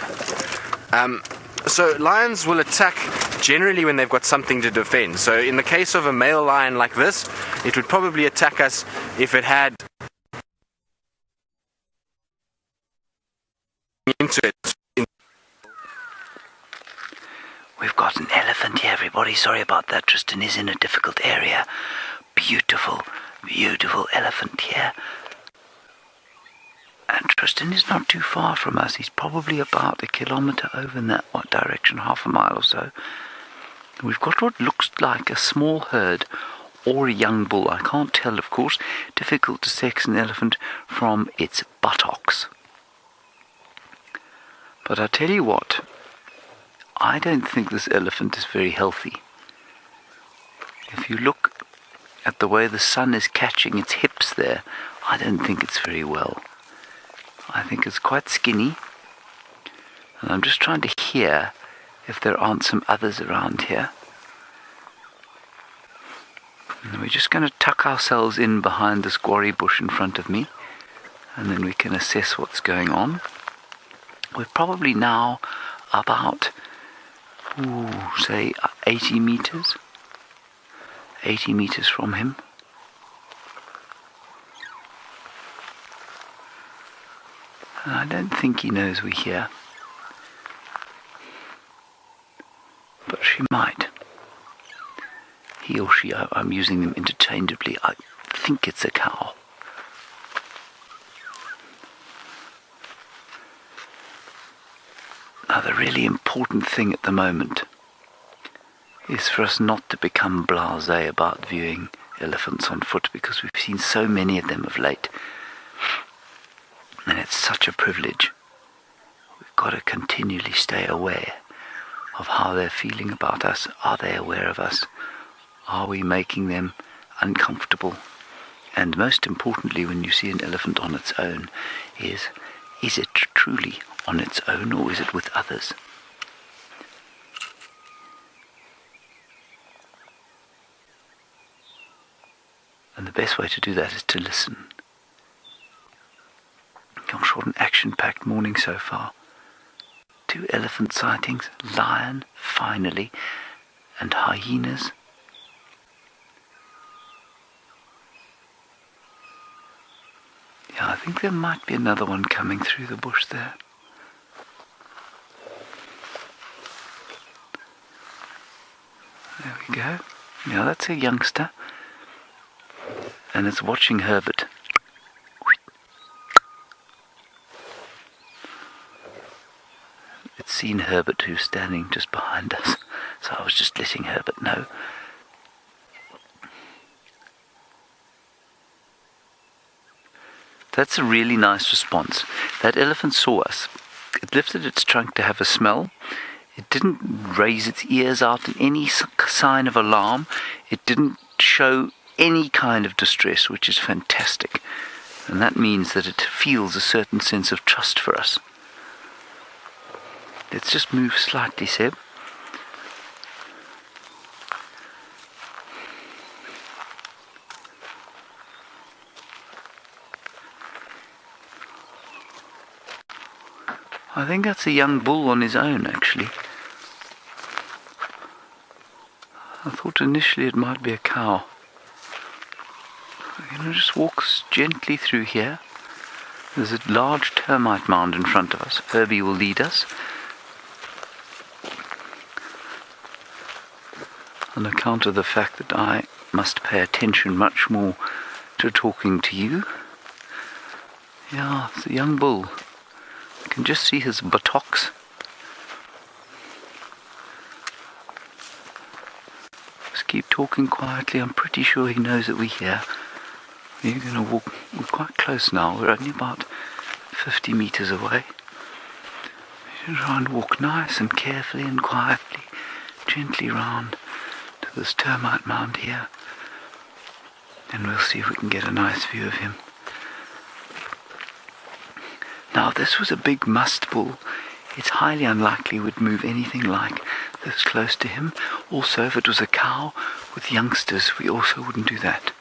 So lions will attack generally when they've got something to defend. So in the case of a male lion like this, it would probably attack us if it had into it. We've got an elephant here, everybody. Sorry about that. Tristan is in a difficult area. Beautiful, beautiful elephant here. And Tristan is not too far from us. He's probably about 1 kilometre over in that direction, half a mile or so. We've got what looks like a small herd or a young bull. I can't tell, of course. Difficult to sex an elephant from its buttocks. But I tell you what, I don't think this elephant is very healthy. If you look at the way the sun is catching its hips there, I don't think it's very well. I think it's quite skinny, and I'm just trying to hear if there aren't some others around here. And we're just going to tuck ourselves in behind this quarry bush in front of me, and then we can assess what's going on. We're probably now about, say 80 meters. 80 meters from him. And I don't think he knows we're here. But she might. He or she, I'm using them interchangeably. I think it's a cow. Now the really important thing at the moment is for us not to become blasé about viewing elephants on foot, because we've seen so many of them of late. And it's such a privilege. We've got to continually stay aware of how they're feeling about us. Are they aware of us? Are we making them uncomfortable? And most importantly, when you see an elephant on its own, is it truly on its own, or is it with others? And the best way to do that is to listen. Gosh, what an action-packed morning so far. 2 elephant sightings, lion, finally, and hyenas. Yeah, I think there might be another one coming through the bush there. There we go. Yeah, that's a youngster. And it's watching Herbert. It's seen Herbert, who's standing just behind us. So I was just letting Herbert know. That's a really nice response. That elephant saw us. It lifted its trunk to have a smell. It didn't raise its ears out in any sign of alarm. It didn't show any kind of distress, which is fantastic. And that means that it feels a certain sense of trust for us. Let's just move slightly, Seb. I think that's a young bull on his own, actually. I thought initially it might be a cow. We're going to just walk gently through here. There's a large termite mound in front of us. Herbie will lead us. On account of the fact that I must pay attention much more to talking to you. Yeah, it's a young bull. I can just see his buttocks. Just keep talking quietly. I'm pretty sure he knows that we're here. We're going to walk. We're quite close now. We're only about 50 meters away. We should try and walk nice and carefully and quietly, gently round to this termite mound here. And we'll see if we can get a nice view of him. Now, if this was a big musk bull, it's highly unlikely we'd move anything like this close to him. Also, if it was a cow with youngsters, we also wouldn't do that.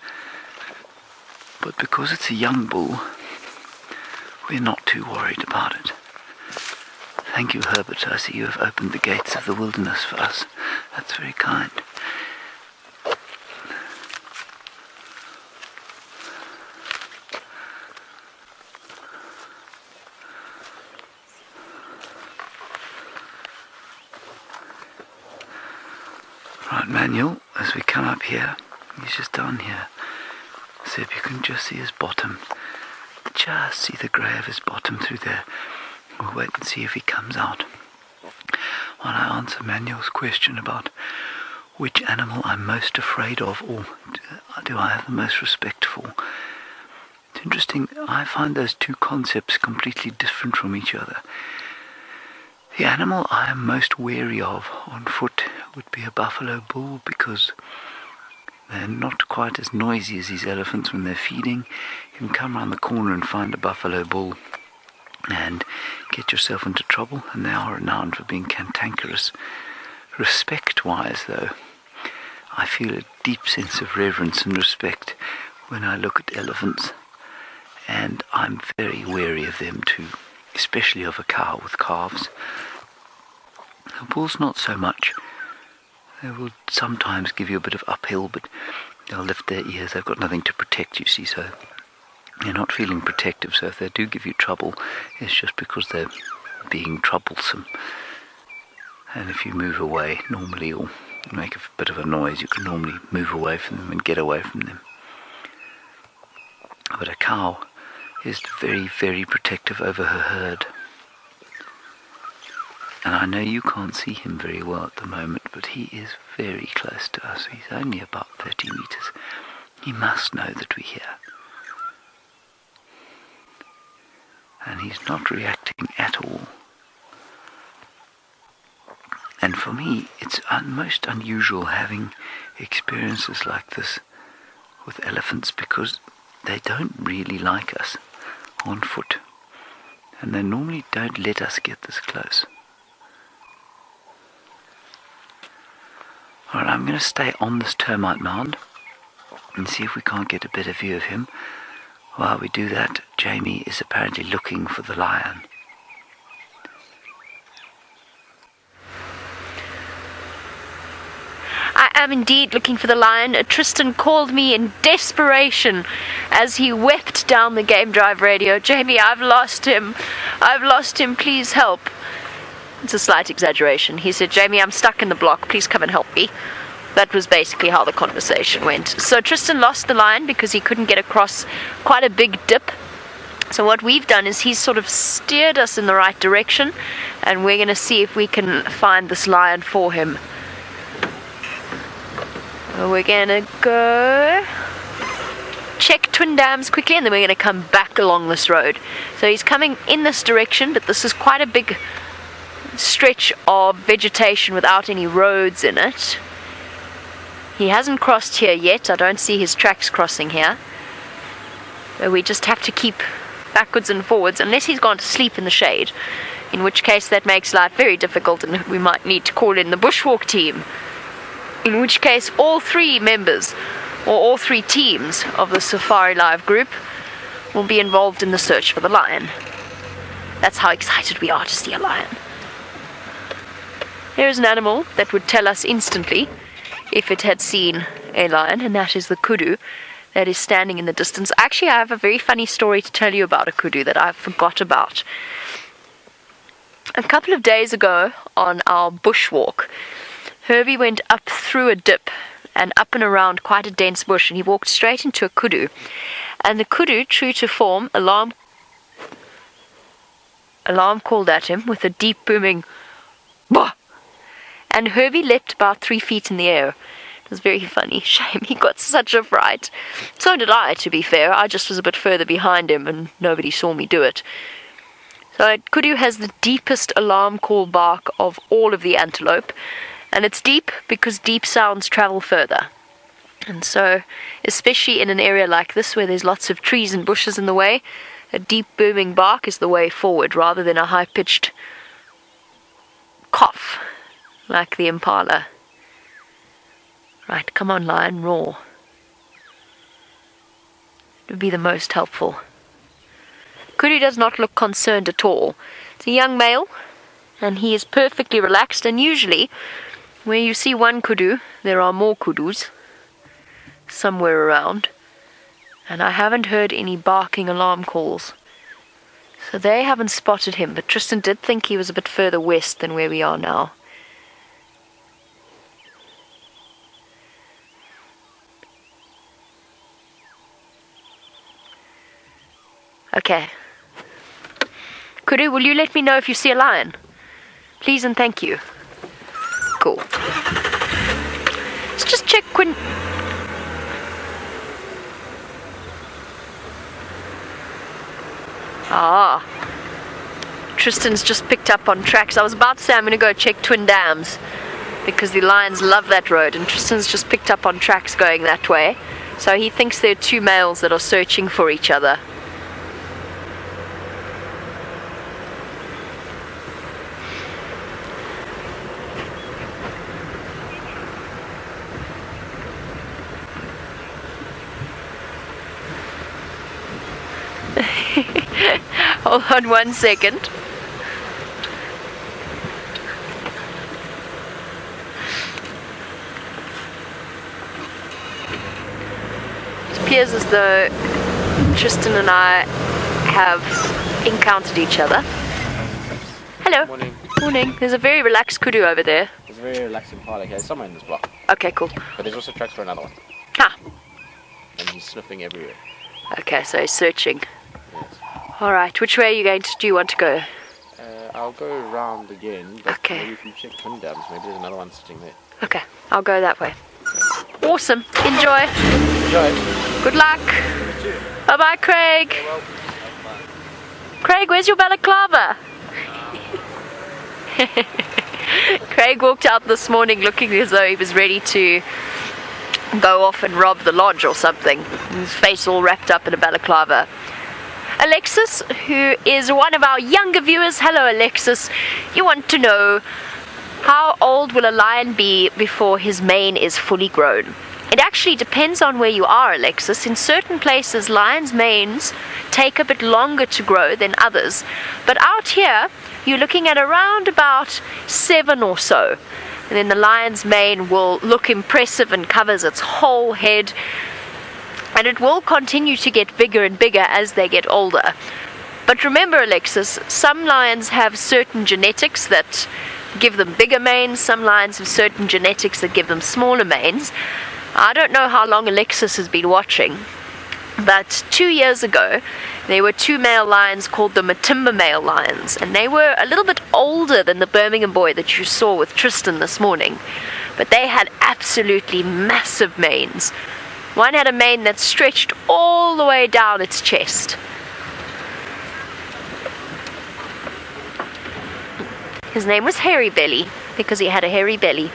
But because it's a young bull, we're not too worried about it. Thank you, Herbert. I see you have opened the gates of the wilderness for us. That's very kind. Right, Manuel, as we come up here, he's just down here. So if you can just see his bottom, just see the grey of his bottom through there. We'll wait and see if he comes out. While I answer Manuel's question about which animal I'm most afraid of, or do I have the most respect for. It's interesting, I find those two concepts completely different from each other. The animal I am most wary of on foot would be a buffalo bull, because they're not quite as noisy as these elephants when they're feeding. You can come around the corner and find a buffalo bull and get yourself into trouble, and they are renowned for being cantankerous. Respect-wise, though, I feel a deep sense of reverence and respect when I look at elephants, and I'm very wary of them too, especially of a cow with calves. The bulls not so much. They will sometimes give you a bit of uphill, but they'll lift their ears. They've got nothing to protect, you see, so they're not feeling protective. So if they do give you trouble, it's just because they're being troublesome. And if you move away normally, or make a bit of a noise, you can normally move away from them and get away from them. But a cow is very, very protective over her herd. And I know you can't see him very well at the moment, but he is very close to us. He's only about 30 meters. He must know that we're here. And he's not reacting at all. And for me, it's most unusual having experiences like this with elephants, because they don't really like us on foot. And they normally don't let us get this close. Alright, I'm going to stay on this termite mound. and see if we can't get a better view of him. While we do that, Jamie is apparently looking for the lion. I am indeed looking for the lion. Tristan called me in desperation as he wept down the game drive radio. Jamie, I've lost him. I've lost him. Please help. It's a slight exaggeration. He said, Jamie, I'm stuck in the block. Please come and help me. That was basically how the conversation went. So Tristan lost the lion because he couldn't get across quite a big dip. So what we've done is he's sort of steered us in the right direction, and we're going to see if we can find this lion for him. We're going to go check Twin Dams quickly, and then we're going to come back along this road. So he's coming in this direction, but this is quite a big stretch of vegetation without any roads in it. He hasn't crossed here yet. I don't see his tracks crossing here. But we just have to keep backwards and forwards, unless he's gone to sleep in the shade, in which case that makes life very difficult, and we might need to call in the bushwalk team. In which case all three members, or all three teams of the Safari Live group will be involved in the search for the lion. That's how excited we are to see a lion. There is an animal that would tell us instantly if it had seen a lion, and that is the kudu that is standing in the distance. Actually, I have a very funny story to tell you about a kudu that I forgot about. A couple of days ago on our bushwalk, Herbie went up through a dip and up and around quite a dense bush, and he walked straight into a kudu. And the kudu, true to form, alarm called at him with a deep booming "bah!" And Herbie leapt about 3 feet in the air. It was very funny. Shame, he got such a fright. So did I, to be fair. I just was a bit further behind him and nobody saw me do it. So kudu has the deepest alarm call bark of all of the antelope. And it's deep because deep sounds travel further. And so, especially in an area like this where there's lots of trees and bushes in the way, a deep booming bark is the way forward rather than a high-pitched cough like the Impala. Right, come on, lion, roar. It would be the most helpful. Kudu does not look concerned at all. It's a young male, and he is perfectly relaxed, and usually where you see one kudu, there are more kudus somewhere around, and I haven't heard any barking alarm calls. So they haven't spotted him, but Tristan did think he was a bit further west than where we are now. Okay. Kudu, will you let me know if you see a lion? Please and thank you. Cool. Let's just check when... Ah. Tristan's just picked up on tracks. I was about to say I'm going to go check Twin Dams because the lions love that road, and Tristan's just picked up on tracks going that way. So he thinks there are two males that are searching for each other. Hold on 1 second. It appears as though Tristan and I have encountered each other. Hello. Morning. Morning. There's a very relaxed kudu over there. There's a very relaxing part. Okay, there's someone in this block. Okay, cool. But there's also tracks for another one. Ah. And he's sniffing everywhere. Okay, so he's searching. Yes. Alright, which way are you going to do you want to go? I'll go around again, but Okay. maybe if you check Twin Dams, maybe there's another one sitting there. Okay, I'll go that way. Awesome. Enjoy. Enjoy. Good luck. Bye bye, Craig. Craig, where's your balaclava? Craig walked out this morning looking as though he was ready to go off and rob the lodge or something. His face all wrapped up in a balaclava. Alexis, who is one of our younger viewers. Hello, Alexis. You want to know, how old will a lion be before his mane is fully grown? It actually depends on where you are, Alexis. In certain places, lions' manes take a bit longer to grow than others. But out here, you're looking at around about 7 or so. And then the lion's mane will look impressive and covers its whole head. And it will continue to get bigger and bigger as they get older. But remember, Alexis, some lions have certain genetics that give them bigger manes. Some lions have certain genetics that give them smaller manes. I don't know how long Alexis has been watching, but 2 years ago, there were 2 male lions called the Matimba male lions, and they were a little bit older than the Birmingham Boy that you saw with Tristan this morning. But they had absolutely massive manes. One had a mane that stretched all the way down its chest. His name was Hairy Belly, because he had a hairy belly.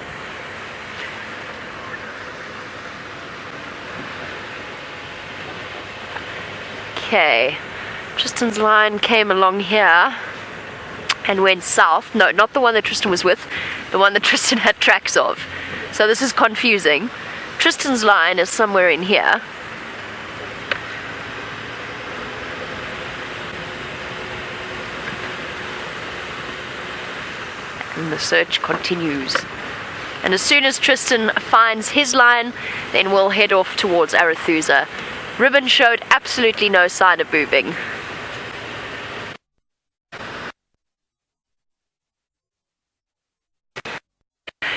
Okay, Tristan's line came along here and went south. No, not the one that Tristan was with, the one that Tristan had tracks of. So this is confusing. Tristan's line is somewhere in here. And the search continues. And as soon as Tristan finds his line, then we'll head off towards Arathusa. Ribbon showed absolutely no sign of moving.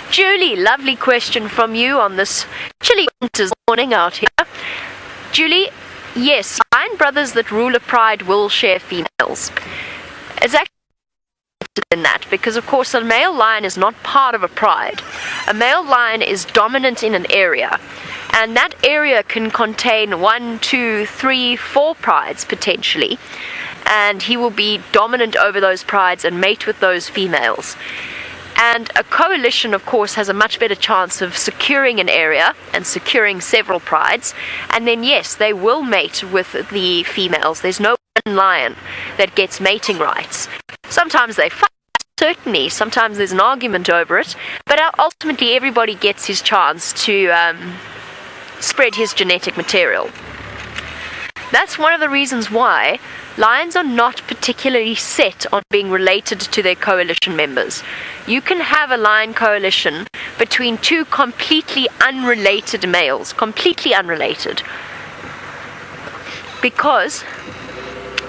Julie, lovely question from you on this chilly winter's morning out here. Julie, yes, lion brothers that rule a pride will share females. It's actually in that, because of course a male lion is not part of a pride. A male lion is dominant in an area, and that area can contain 1, 2, 3, 4 prides potentially, and he will be dominant over those prides and mate with those females. And a coalition, of course, has a much better chance of securing an area and securing several prides. And then, yes, they will mate with the females. There's no one lion that gets mating rights. Sometimes they fight, certainly. Sometimes there's an argument over it. But ultimately, everybody gets his chance to spread his genetic material. That's one of the reasons why lions are not particularly set on being related to their coalition members. You can have a lion coalition between 2 completely unrelated males, completely unrelated, because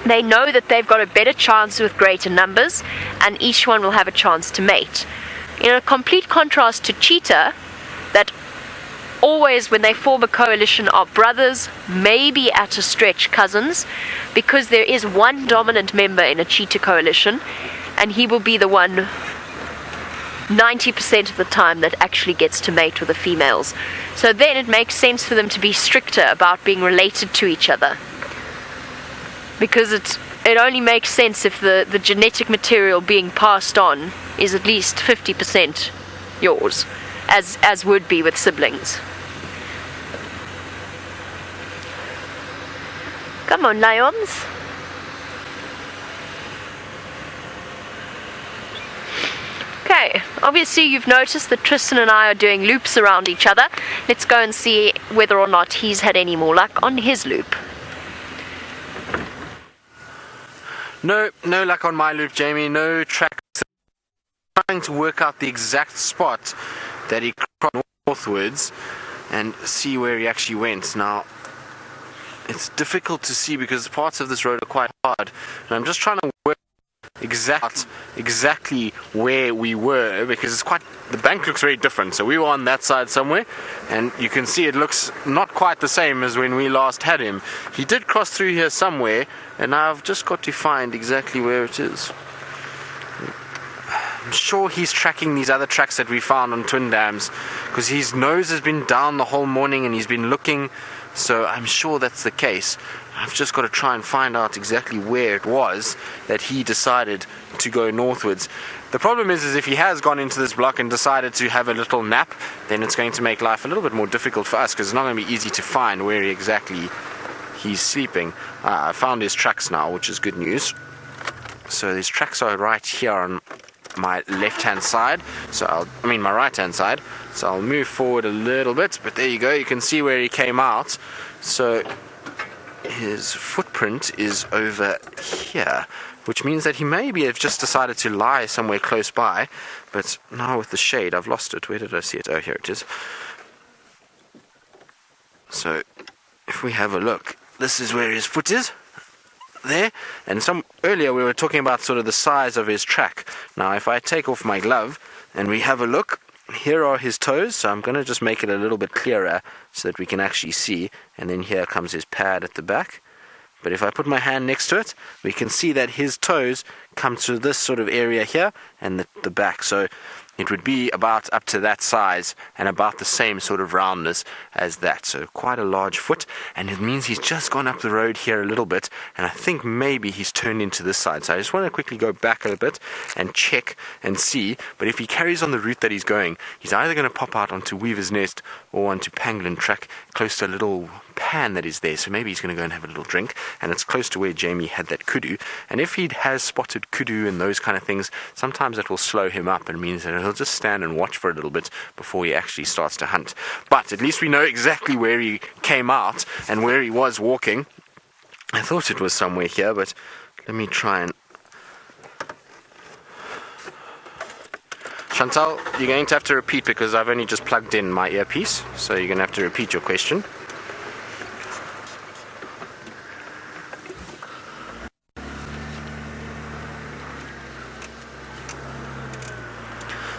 they know that they've got a better chance with greater numbers, and each one will have a chance to mate. In a complete contrast to cheetah, that always, when they form a coalition, are brothers, maybe at a stretch cousins, because there is one dominant member in a cheetah coalition, and he will be the one 90% of the time that actually gets to mate with the females. So then it makes sense for them to be stricter about being related to each other, because it only makes sense if the genetic material being passed on is at least 50% yours, as would be with siblings. Come on, lions. Okay, obviously you've noticed that Tristan and I are doing loops around each other. Let's go and see whether or not he's had any more luck on his loop. No luck on my loop, Jamie. No tracks. Trying to work out the exact spot that he crossed northwards and see where he actually went. Now, it's difficult to see because parts of this road are quite hard, and I'm just trying to work exactly where we were, because the bank looks very different. So we were on that side somewhere, and you can see it looks not quite the same as when we last had him. He did cross through here somewhere, and I've just got to find exactly where it is. I'm sure he's tracking these other tracks that we found on Twin Dams, because his nose has been down the whole morning and he's been looking, so I'm sure that's the case. I've just got to try and find out exactly where it was that he decided to go northwards. The problem is if he has gone into this block and decided to have a little nap, then it's going to make life a little bit more difficult for us, because it's not going to be easy to find where exactly he's sleeping. I found his tracks now, which is good news. So his tracks are right here on my left-hand side, my right-hand side. So I'll move forward a little bit, but there you go, you can see where he came out. So his footprint is over here, which means that he maybe have just decided to lie somewhere close by, but now with the shade I've lost it. Where did I see it? Oh, here it is. So if we have a look, this is where his foot is. There, and earlier we were talking about sort of the size of his track. Now if I take off my glove and we have a look, here are his toes, so I'm going to just make it a little bit clearer so that we can actually see, and then here comes his pad at the back. But if I put my hand next to it, we can see that his toes come to this sort of area here and the back, so it would be about up to that size and about the same sort of roundness as that. So quite a large foot, and it means he's just gone up the road here a little bit, and I think maybe he's turned into this side. So I just want to quickly go back a bit and check and see. But if he carries on the route that he's going, he's either going to pop out onto Weaver's Nest or onto Pangolin Track, close to a little pan that is there. So maybe he's going to go and have a little drink, and it's close to where Jamie had that kudu. And if he has spotted kudu and those kind of things, sometimes it will slow him up and means that he'll just stand and watch for a little bit before he actually starts to hunt. But at least we know exactly where he came out and where he was walking. I thought it was somewhere here, but let me try and... Chantal, you're going to have to repeat because I've only just plugged in my earpiece, so you're going to have to repeat your question.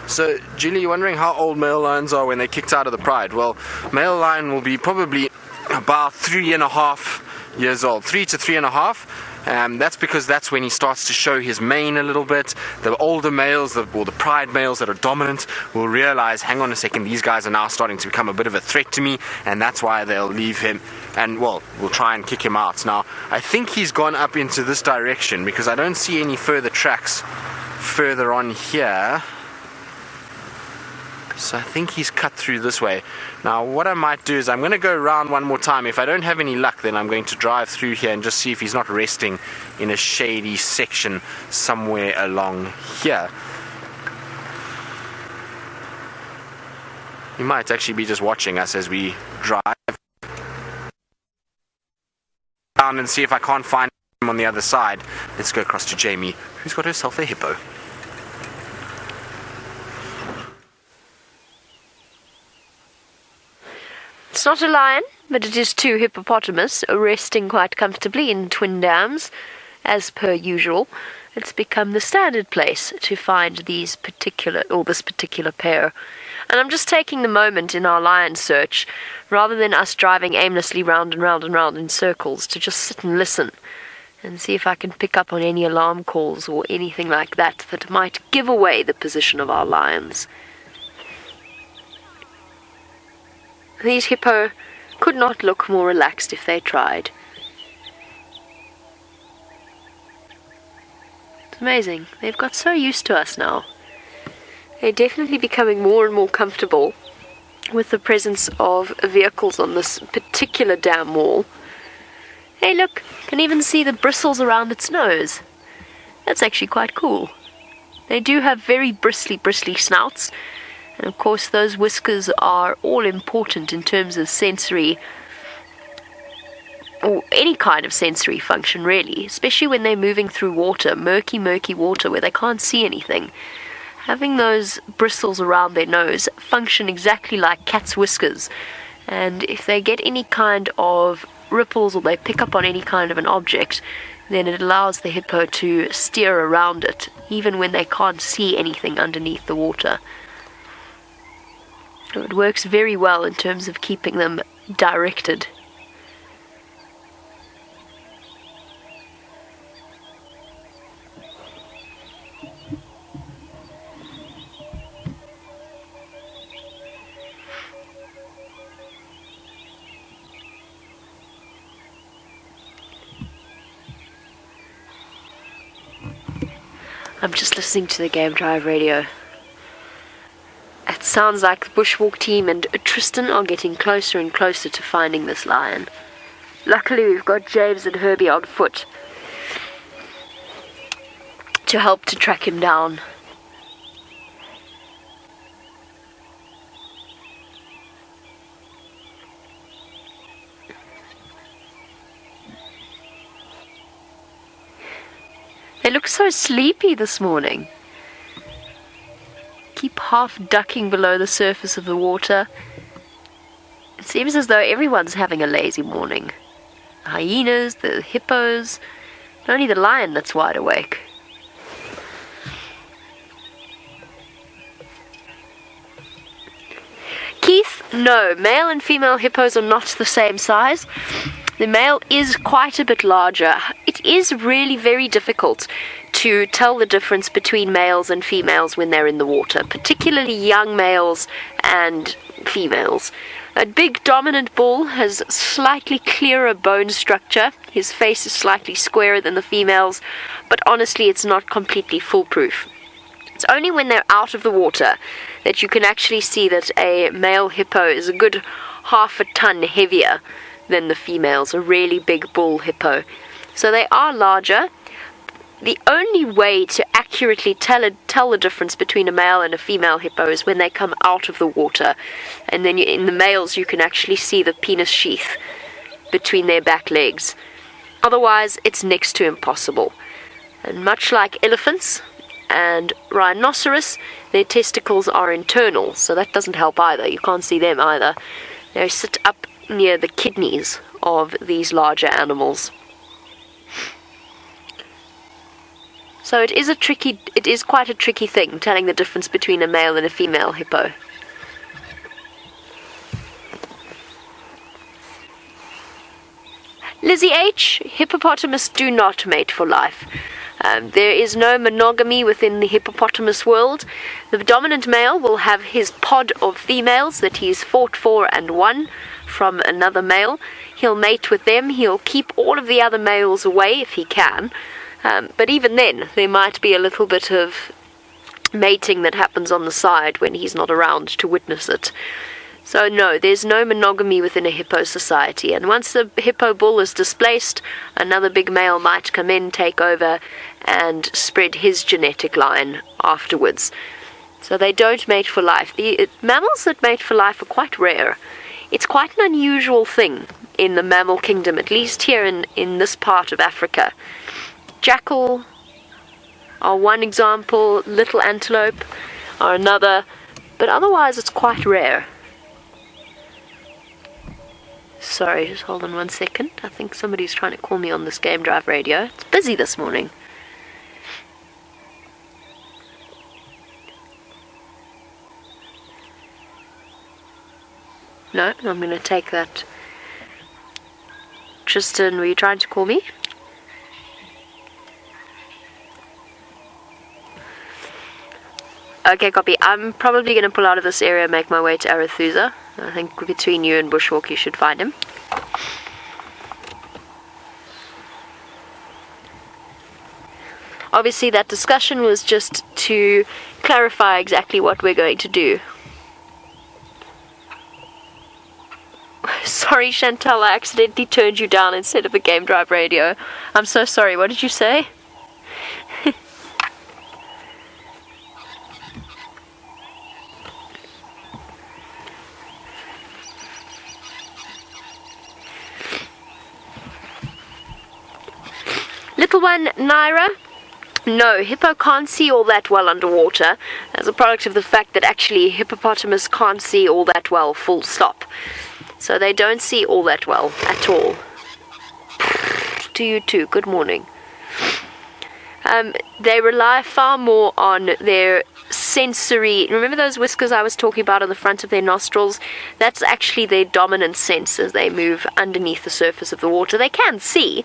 So, Julie, you're wondering how old male lions are when they're kicked out of the pride. Well, male lion will be probably about 3.5 years old, 3 to 3.5. That's because that's when he starts to show his mane a little bit. The older males, or the pride males that are dominant, will realize, hang on a second, these guys are now starting to become a bit of a threat to me, and that's why they'll leave him and, well, we'll try and kick him out. Now, I think he's gone up into this direction because I don't see any further tracks further on here. So I think he's cut through this way. Now what I might do is I'm going to go around one more time. If I don't have any luck, then I'm going to drive through here and just see if he's not resting in a shady section somewhere along here. He might actually be just watching us as we drive down and see if I can't find him on the other side. Let's go across to Jamie, who's got herself a hippo. It's not a lion, but it is two hippopotamus resting quite comfortably in twin dams, as per usual. It's become the standard place to find this particular pair. And I'm just taking the moment in our lion search, rather than us driving aimlessly round and round and round in circles, to just sit and listen and see if I can pick up on any alarm calls or anything like that that might give away the position of our lions. These hippo could not look more relaxed if they tried. It's amazing. They've got so used to us now. They're definitely becoming more and more comfortable with the presence of vehicles on this particular dam wall. Hey look, you can even see the bristles around its nose. That's actually quite cool. They do have very bristly snouts. And of course those whiskers are all important in terms of sensory, or any kind of sensory function really, especially when they're moving through water, murky water where they can't see anything. Having those bristles around their nose function exactly like cat's whiskers, and if they get any kind of ripples or they pick up on any kind of an object, then it allows the hippo to steer around it, even when they can't see anything underneath the water. So it works very well in terms of keeping them directed. I'm just listening to the Game Drive radio. It sounds like the Bushwalk team and Tristan are getting closer and closer to finding this lion. Luckily we've got James and Herbie on foot to help to track him down. They look so sleepy this morning. Keep half ducking below the surface of the water. It seems as though everyone's having a lazy morning. The hyenas, the hippos, only the lion that's wide awake. Keith, no, male and female hippos are not the same size. The male is quite a bit larger. It is really very difficult to tell the difference between males and females when they're in the water, particularly young males and females. A big dominant bull has slightly clearer bone structure. His face is slightly squarer than the females, but honestly it's not completely foolproof. It's only when they're out of the water that you can actually see that a male hippo is a good half a ton heavier than the females, a really big bull hippo. So they are larger. The only way to accurately tell the difference between a male and a female hippo is when they come out of the water. And then in the males you can actually see the penis sheath between their back legs. Otherwise it's next to impossible. And much like elephants and rhinoceros, their testicles are internal, so that doesn't help either. You can't see them either. They sit up near the kidneys of these larger animals. So it is quite a tricky thing telling the difference between a male and a female hippo. Lizzie H, hippopotamus do not mate for life. There is no monogamy within the hippopotamus world. The dominant male will have his pod of females that he's fought for and won from another male. He'll mate with them. He'll keep all of the other males away if he can. But even then, there might be a little bit of mating that happens on the side when he's not around to witness it. So no, there's no monogamy within a hippo society. And once the hippo bull is displaced, another big male might come in, take over, and spread his genetic line afterwards. So they don't mate for life. The mammals that mate for life are quite rare. It's quite an unusual thing in the mammal kingdom, at least here in this part of Africa. Jackal are one example, little antelope are another, but otherwise it's quite rare. Sorry, just hold on 1 second. I think somebody's trying to call me on this Game Drive radio. It's busy this morning. No, I'm going to take that. Tristan, were you trying to call me? Okay, copy. I'm probably going to pull out of this area and make my way to Arathusa. I think between you and Bushwalk you should find him. Obviously that discussion was just to clarify exactly what we're going to do. Sorry Chantal, I accidentally turned you down instead of the Game Drive radio. I'm so sorry, what did you say? Little one, Naira. No, hippo can't see all that well underwater as a product of the fact that actually hippopotamus can't see all that well, full stop. So they don't see all that well at all. To you too, good morning. They rely far more on their sensory. Remember those whiskers I was talking about on the front of their nostrils? That's actually their dominant sense as they move underneath the surface of the water. They can see,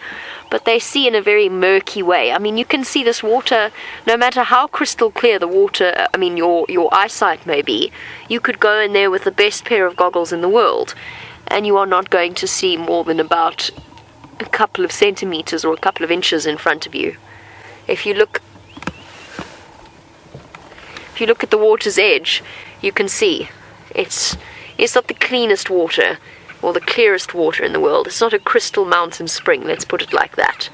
but they see in a very murky way. I mean, you can see this water, no matter how crystal clear the water, I mean, your eyesight may be, you could go in there with the best pair of goggles in the world, and you are not going to see more than about a couple of centimeters or a couple of inches in front of you. If you look at the water's edge, you can see it's not the cleanest water or the clearest water in the world. It's not a crystal mountain spring, let's put it like that.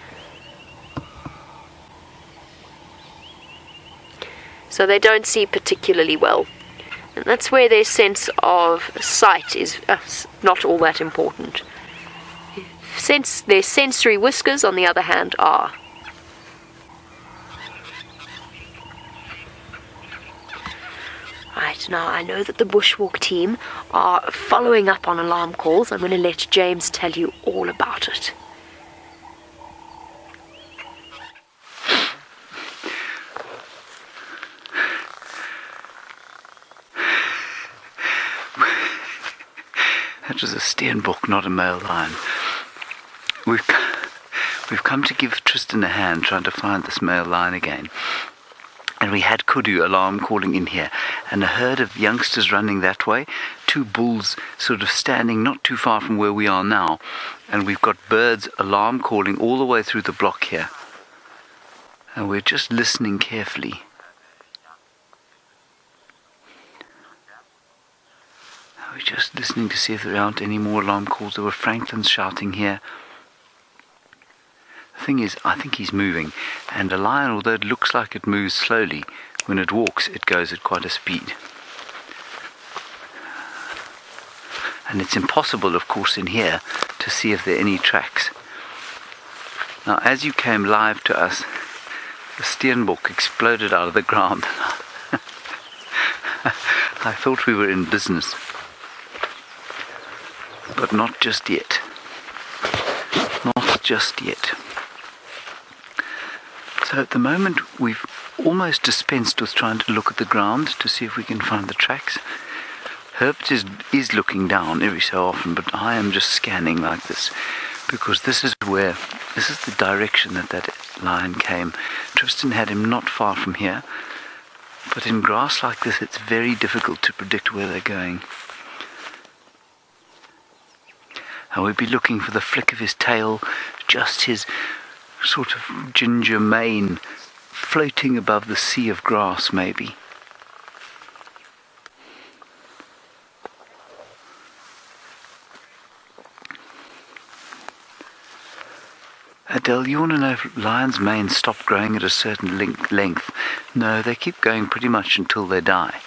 So they don't see particularly well. And that's where their sense of sight is not all that important. Their sensory whiskers, on the other hand, are. Right, now I know that the bushwalk team are following up on alarm calls. I'm going to let James tell you all about it. That was a steenbok, not a male lion. We've come to give Tristan a hand trying to find this male lion again. And we had Kudu alarm calling in here, and a herd of youngsters running that way, 2 bulls sort of standing not too far from where we are now, and we've got birds alarm calling all the way through the block here. And we're just listening carefully. We're just listening to see if there aren't any more alarm calls. There were Franklins shouting here. The thing is, I think he's moving, and a lion, although it looks like it moves slowly, when it walks it goes at quite a speed. And it's impossible, of course, in here to see if there are any tracks. Now, as you came live to us, the steenbok exploded out of the ground. I thought we were in business. But not just yet. Not just yet. So at the moment we've almost dispensed with trying to look at the ground to see if we can find the tracks. Herbert is looking down every so often, but I am just scanning like this, because this is the direction that lion came. Tristan had him not far from here, but in grass like this it's very difficult to predict where they're going. And we'd be looking for the flick of his tail, just his sort of ginger mane floating above the sea of grass, maybe. Adele, you want to know if lions' manes stop growing at a certain length? No, they keep going pretty much until they die.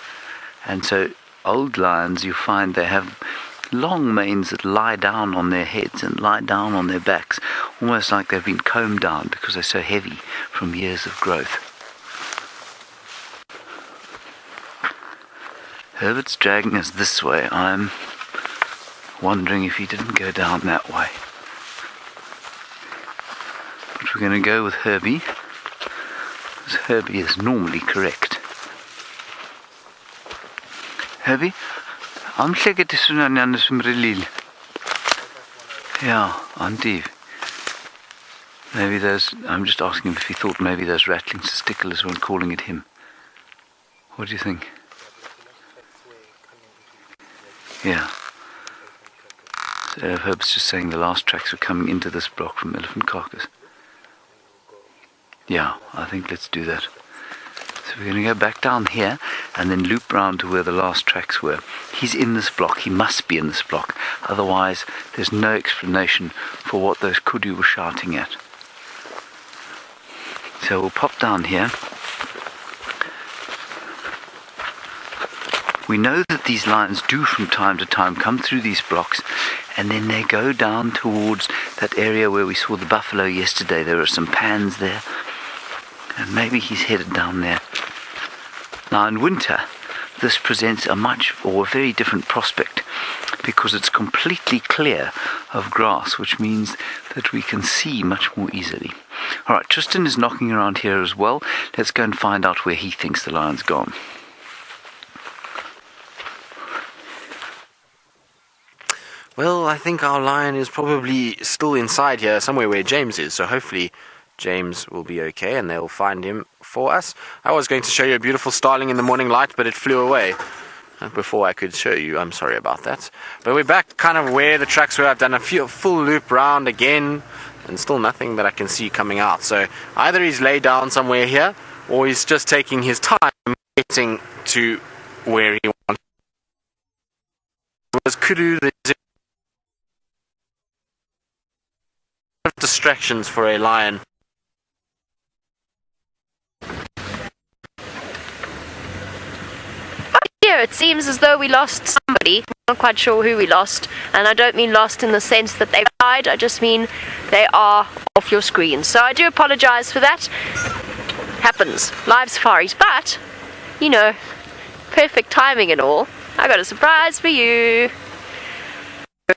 And so old lions, you find they have long manes that lie down on their heads and lie down on their backs, almost like they've been combed down because they're so heavy from years of growth. Herbert's dragging us this way. I'm wondering if he didn't go down that way. But we're going to go with Herbie, because Herbie is normally correct. Herbie? I'm seker dit is so nou anders van Relil. Yeah, Auntie. Maybe those, I'm just asking him if he thought maybe those rattling testicles weren't calling at him. What do you think? Yeah. So Herb's just saying the last tracks were coming into this block from Elephant Carcass. Yeah, I think let's do that. So we're going to go back down here and then loop round to where the last tracks were. He's in this block. He must be in this block. Otherwise, there's no explanation for what those kudu were shouting at. So we'll pop down here. We know that these lions do from time to time come through these blocks, and then they go down towards that area where we saw the buffalo yesterday. There are some pans there, and maybe he's headed down there. Now in winter, this presents a very different prospect, because it's completely clear of grass, which means that we can see much more easily. Alright, Tristan is knocking around here as well. Let's go and find out where he thinks the lion's gone. Well, I think our lion is probably still inside here, somewhere where James is, so hopefully James will be okay and they'll find him for us. I was going to show you a beautiful starling in the morning light, but it flew away before I could show you. I'm sorry about that. But we're back kind of where the tracks were. I've done a full loop round again, and still nothing that I can see coming out. So either he's laid down somewhere here, or he's just taking his time getting to where he wants. It was Kudu. Distractions for a lion. Here it seems as though we lost somebody. I'm not quite sure who we lost, and I don't mean lost in the sense that they've died, I just mean they are off your screen. So I do apologise for that. Happens. Live safaris, but you know, perfect timing and all, I got a surprise for you.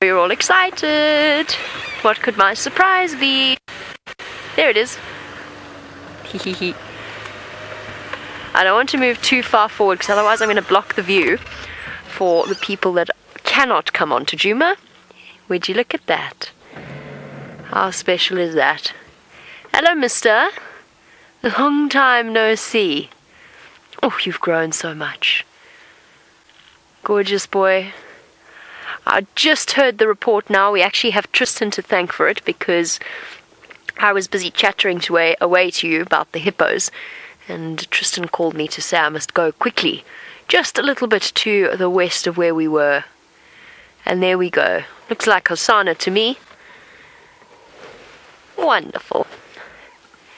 You're all excited. What could my surprise be? There it is. Hehehe. I don't want to move too far forward because otherwise I'm going to block the view for the people that cannot come on to Djuma. Would you look at that? How special is that? Hello, mister. Long time no see. Oh, you've grown so much. Gorgeous boy. I just heard the report now. We actually have Tristan to thank for it because I was busy chattering away to you about the hippos, and Tristan called me to say I must go quickly, just a little bit to the west of where we were. And there we go. Looks like Hosanna to me. Wonderful.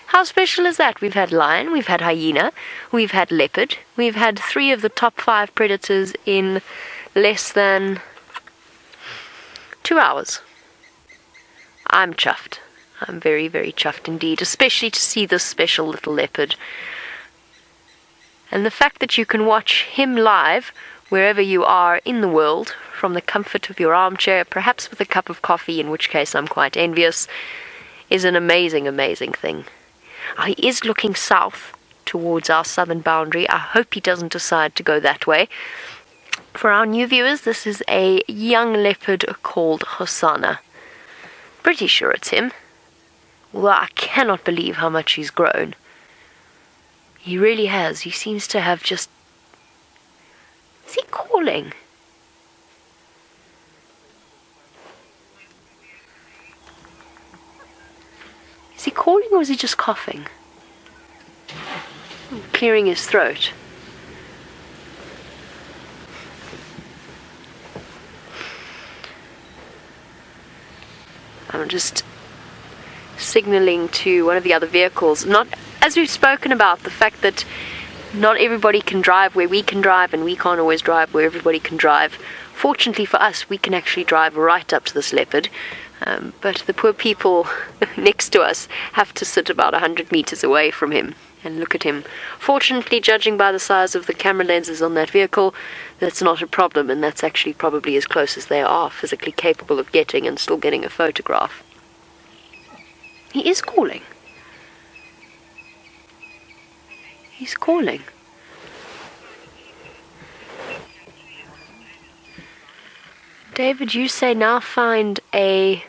How special is that? We've had lion, we've had hyena, we've had leopard, we've had 3 of the top 5 predators in less than 2 hours. I'm chuffed. I'm very, very chuffed indeed, especially to see this special little leopard. And the fact that you can watch him live wherever you are in the world, from the comfort of your armchair, perhaps with a cup of coffee, in which case I'm quite envious, is an amazing, amazing thing. He is looking south towards our southern boundary. I hope he doesn't decide to go that way. For our new viewers, this is a young leopard called Hosanna. Pretty sure it's him. Although I cannot believe how much he's grown. He really has. He seems to have just... Is he calling? Is he calling or is he just coughing? Clearing his throat. I'm just signaling to one of the other vehicles. Not, as we've spoken about, the fact that not everybody can drive where we can drive, and we can't always drive where everybody can drive. Fortunately for us, we can actually drive right up to this leopard. But the poor people next to us have to sit about 100 meters away from him and look at him. Fortunately, judging by the size of the camera lenses on that vehicle, that's not a problem, and that's actually probably as close as they are physically capable of getting and still getting a photograph. He is calling. He's calling. David, you say now find a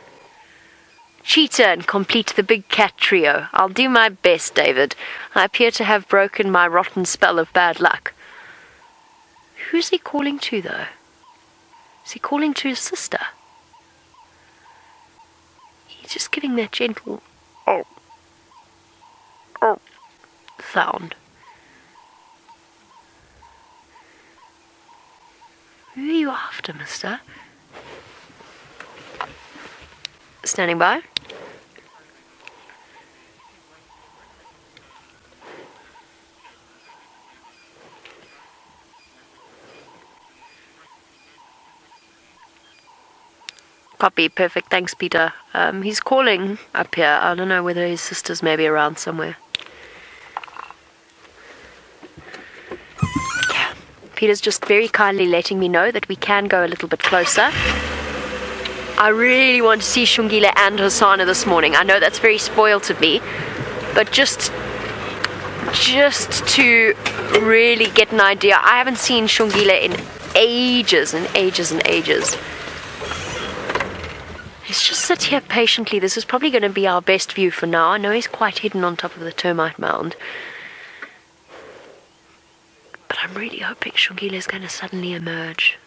cheetah and complete the big cat trio. I'll do my best, David. I appear to have broken my rotten spell of bad luck. Who's he calling to, though? Is he calling to his sister? He's just giving that gentle oh sound. Who are you after, mister? Standing by. Copy, perfect, thanks Peter. He's calling up here. I don't know whether his sister's maybe around somewhere. Yeah. Peter's just very kindly letting me know that we can go a little bit closer. I really want to see Shungile and Hosanna this morning. I know that's very spoilt of me, but just to really get an idea. I haven't seen Shungile in ages and ages and ages. Let's just sit here patiently. This is probably going to be our best view for now. I know he's quite hidden on top of the termite mound. But I'm really hoping Shungile is going to suddenly emerge.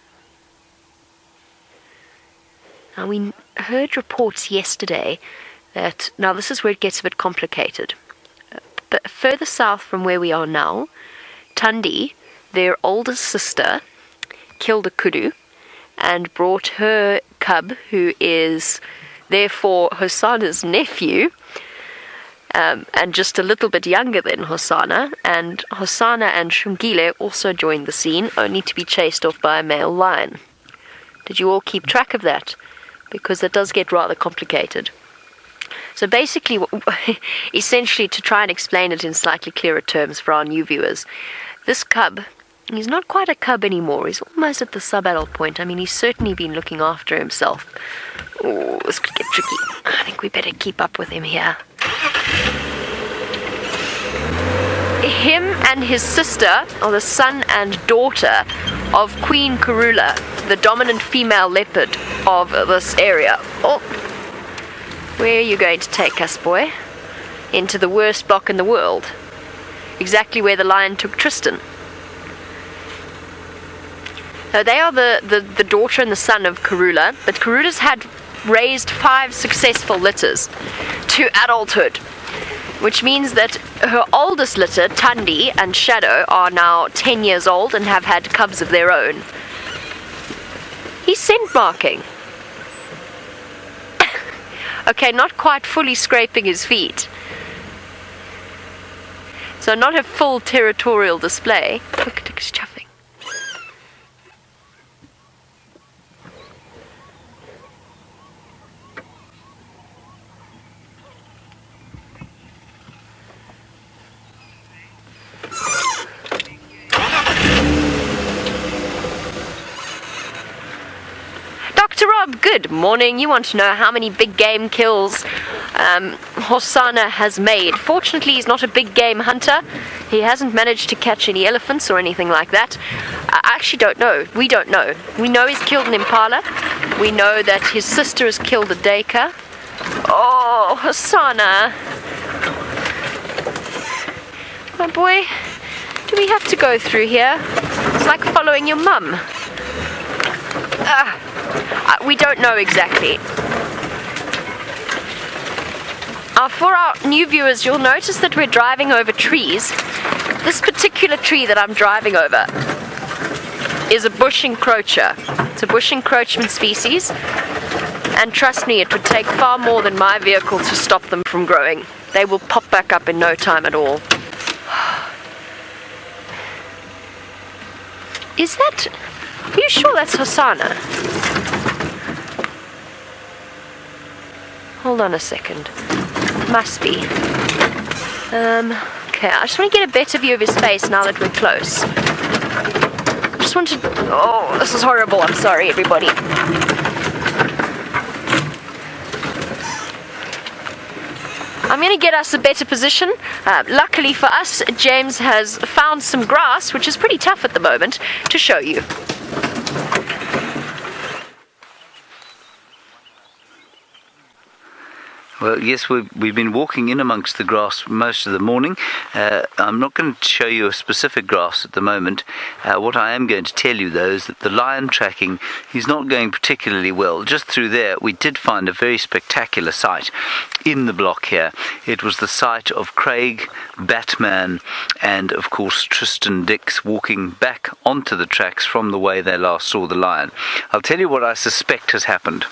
Now, we heard reports yesterday that... Now, this is where it gets a bit complicated. But further south from where we are now, Thandi, their oldest sister, killed a kudu and brought her cub, who is therefore Hosanna's nephew, and just a little bit younger than Hosanna. And Hosanna and Shungile also joined the scene, only to be chased off by a male lion. Did you all keep track of that? Because it does get rather complicated. So basically, essentially, to try and explain it in slightly clearer terms for our new viewers, this cub He's not quite a cub anymore. He's almost at the sub-adult point. I mean, he's certainly been looking after himself. Oh, this could get tricky. I think we better keep up with him here. Him and his sister are the son and daughter of Queen Karula, the dominant female leopard of this area. Oh, where are you going to take us, boy? Into the worst block in the world. Exactly where the lion took Tristan. Now, they are the daughter and the son of Karula, but Karula's had raised 5 successful litters to adulthood, which means that her oldest litter, Thandi and Shadow, are now 10 years old and have had cubs of their own. He's scent marking. Okay, not quite fully scraping his feet. So not a full territorial display. Look at his chuffing. Dr. Rob, good morning. You want to know how many big game kills Hosanna has made. Fortunately, he's not a big game hunter. He hasn't managed to catch any elephants or anything like that. I actually don't know. We don't know. We know he's killed an Impala. We know that his sister has killed a Deka. Oh, Hosanna. My boy, do we have to go through here? It's like following your mum. We don't know exactly. For our new viewers, you'll notice that we're driving over trees. This particular tree that I'm driving over is a bush encroacher. It's a bush encroachment species, and trust me, it would take far more than my vehicle to stop them from growing. They will pop back up in no time at all. Is that... Are you sure that's Hosanna? Hold on a second. Must be. Okay, I just want to get a better view of his face now that we're close. I just want to... Oh, this is horrible. I'm sorry, everybody. I'm going to get us a better position. Luckily for us, James has found some grass, which is pretty tough at the moment, to show you. Well, yes, we've been walking in amongst the grass most of the morning. I'm not going to show you a specific grass at the moment. What I am going to tell you, though, is that the lion tracking is not going particularly well. Just through there, we did find a very spectacular sight in the block here. It was the sight of Craig, Batman, and, of course, Tristan Dix walking back onto the tracks from the way they last saw the lion. I'll tell you what I suspect has happened.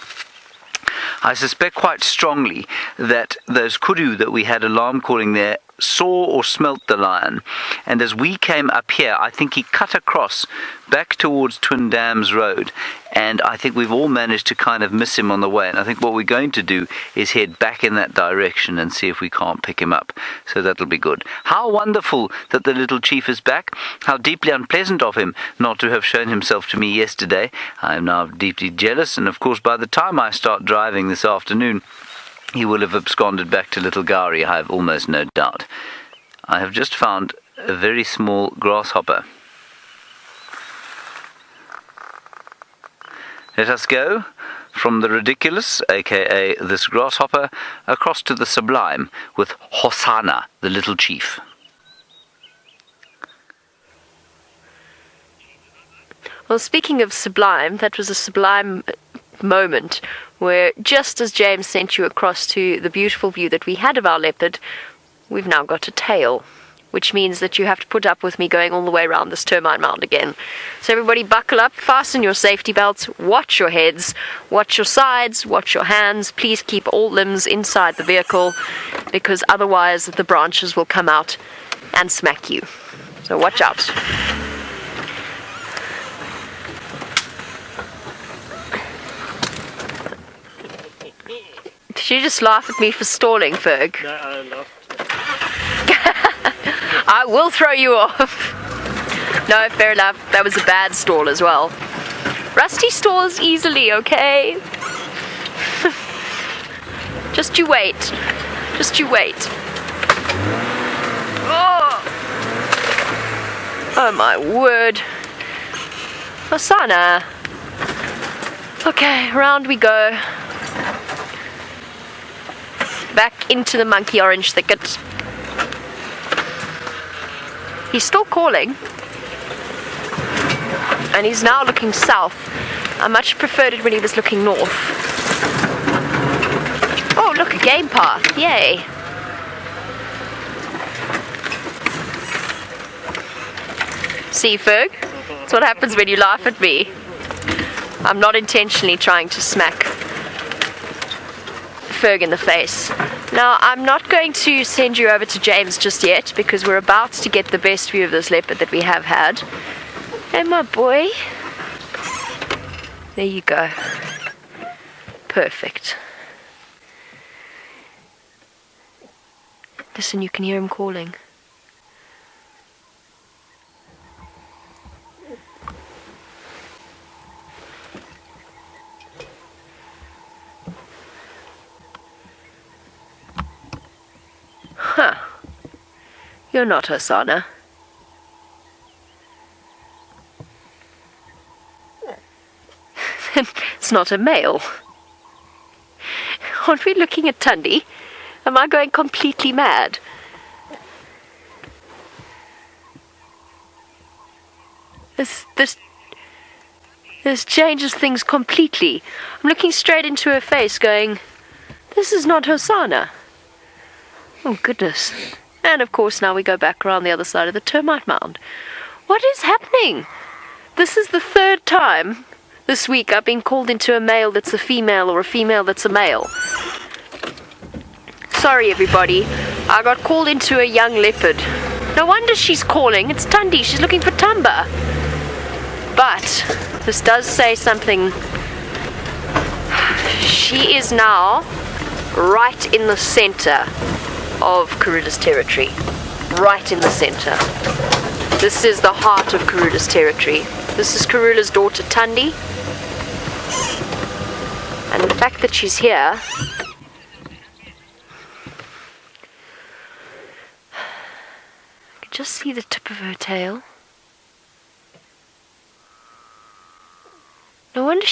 I suspect quite strongly that those Kudu that we had alarm calling there saw or smelt the lion, and as we came up here, I think he cut across back towards Twin Dams Road, and I think we've all managed to kind of miss him on the way, and I think what we're going to do is head back in that direction and see if we can't pick him up, so that'll be good. How wonderful that the little chief is back. How deeply unpleasant of him not to have shown himself to me yesterday. I am now deeply jealous, and of course by the time I start driving this afternoon, he will have absconded back to Little Gowrie, I have almost no doubt. I have just found a very small grasshopper. Let us go from the ridiculous, aka this grasshopper, across to the sublime with Hosanna, the little chief. Well, speaking of sublime, that was a sublime moment where, just as James sent you across to the beautiful view that we had of our leopard, we've now got a tail, which means that you have to put up with me going all the way around this termite mound again. So everybody buckle up, fasten your safety belts, watch your heads, watch your sides, watch your hands. Please keep all limbs inside the vehicle, because otherwise the branches will come out and smack you. So watch out. Did you just laugh at me for stalling, Ferg? No, I laughed. I will throw you off. No, fair enough. That was a bad stall as well. Rusty stalls easily, okay? Just you wait. Just you wait. Oh my word. Osana. Okay, round we go. Back into the monkey orange thicket. He's still calling. And he's now looking south. I much preferred it when he was looking north. Oh, look, a game path. Yay. See, Ferg? That's what happens when you laugh at me. I'm not intentionally trying to smack Ferg in the face. Now, I'm not going to send you over to James just yet because we're about to get the best view of this leopard that we have had. Hey, my boy. There you go. Perfect. Listen, you can hear him calling. Huh. You're not Osana. It's not a male. Aren't we looking at Thandi? Am I going completely mad? This changes things completely. I'm looking straight into her face going, this is not Osana. Oh goodness. And of course now we go back around the other side of the termite mound. What is happening? This is the third time this week I've been called into a male that's a female or a female that's a male. Sorry everybody, I got called into a young leopard. No wonder she's calling, it's Thandi, she's looking for Tumba. But this does say something. She is now right in the center of Kuruda's territory. Right in the center. This is the heart of Kuruda's territory. This is Kuruda's daughter Thandi. And the fact that she's here, I can just see the tip of her tail. No wonder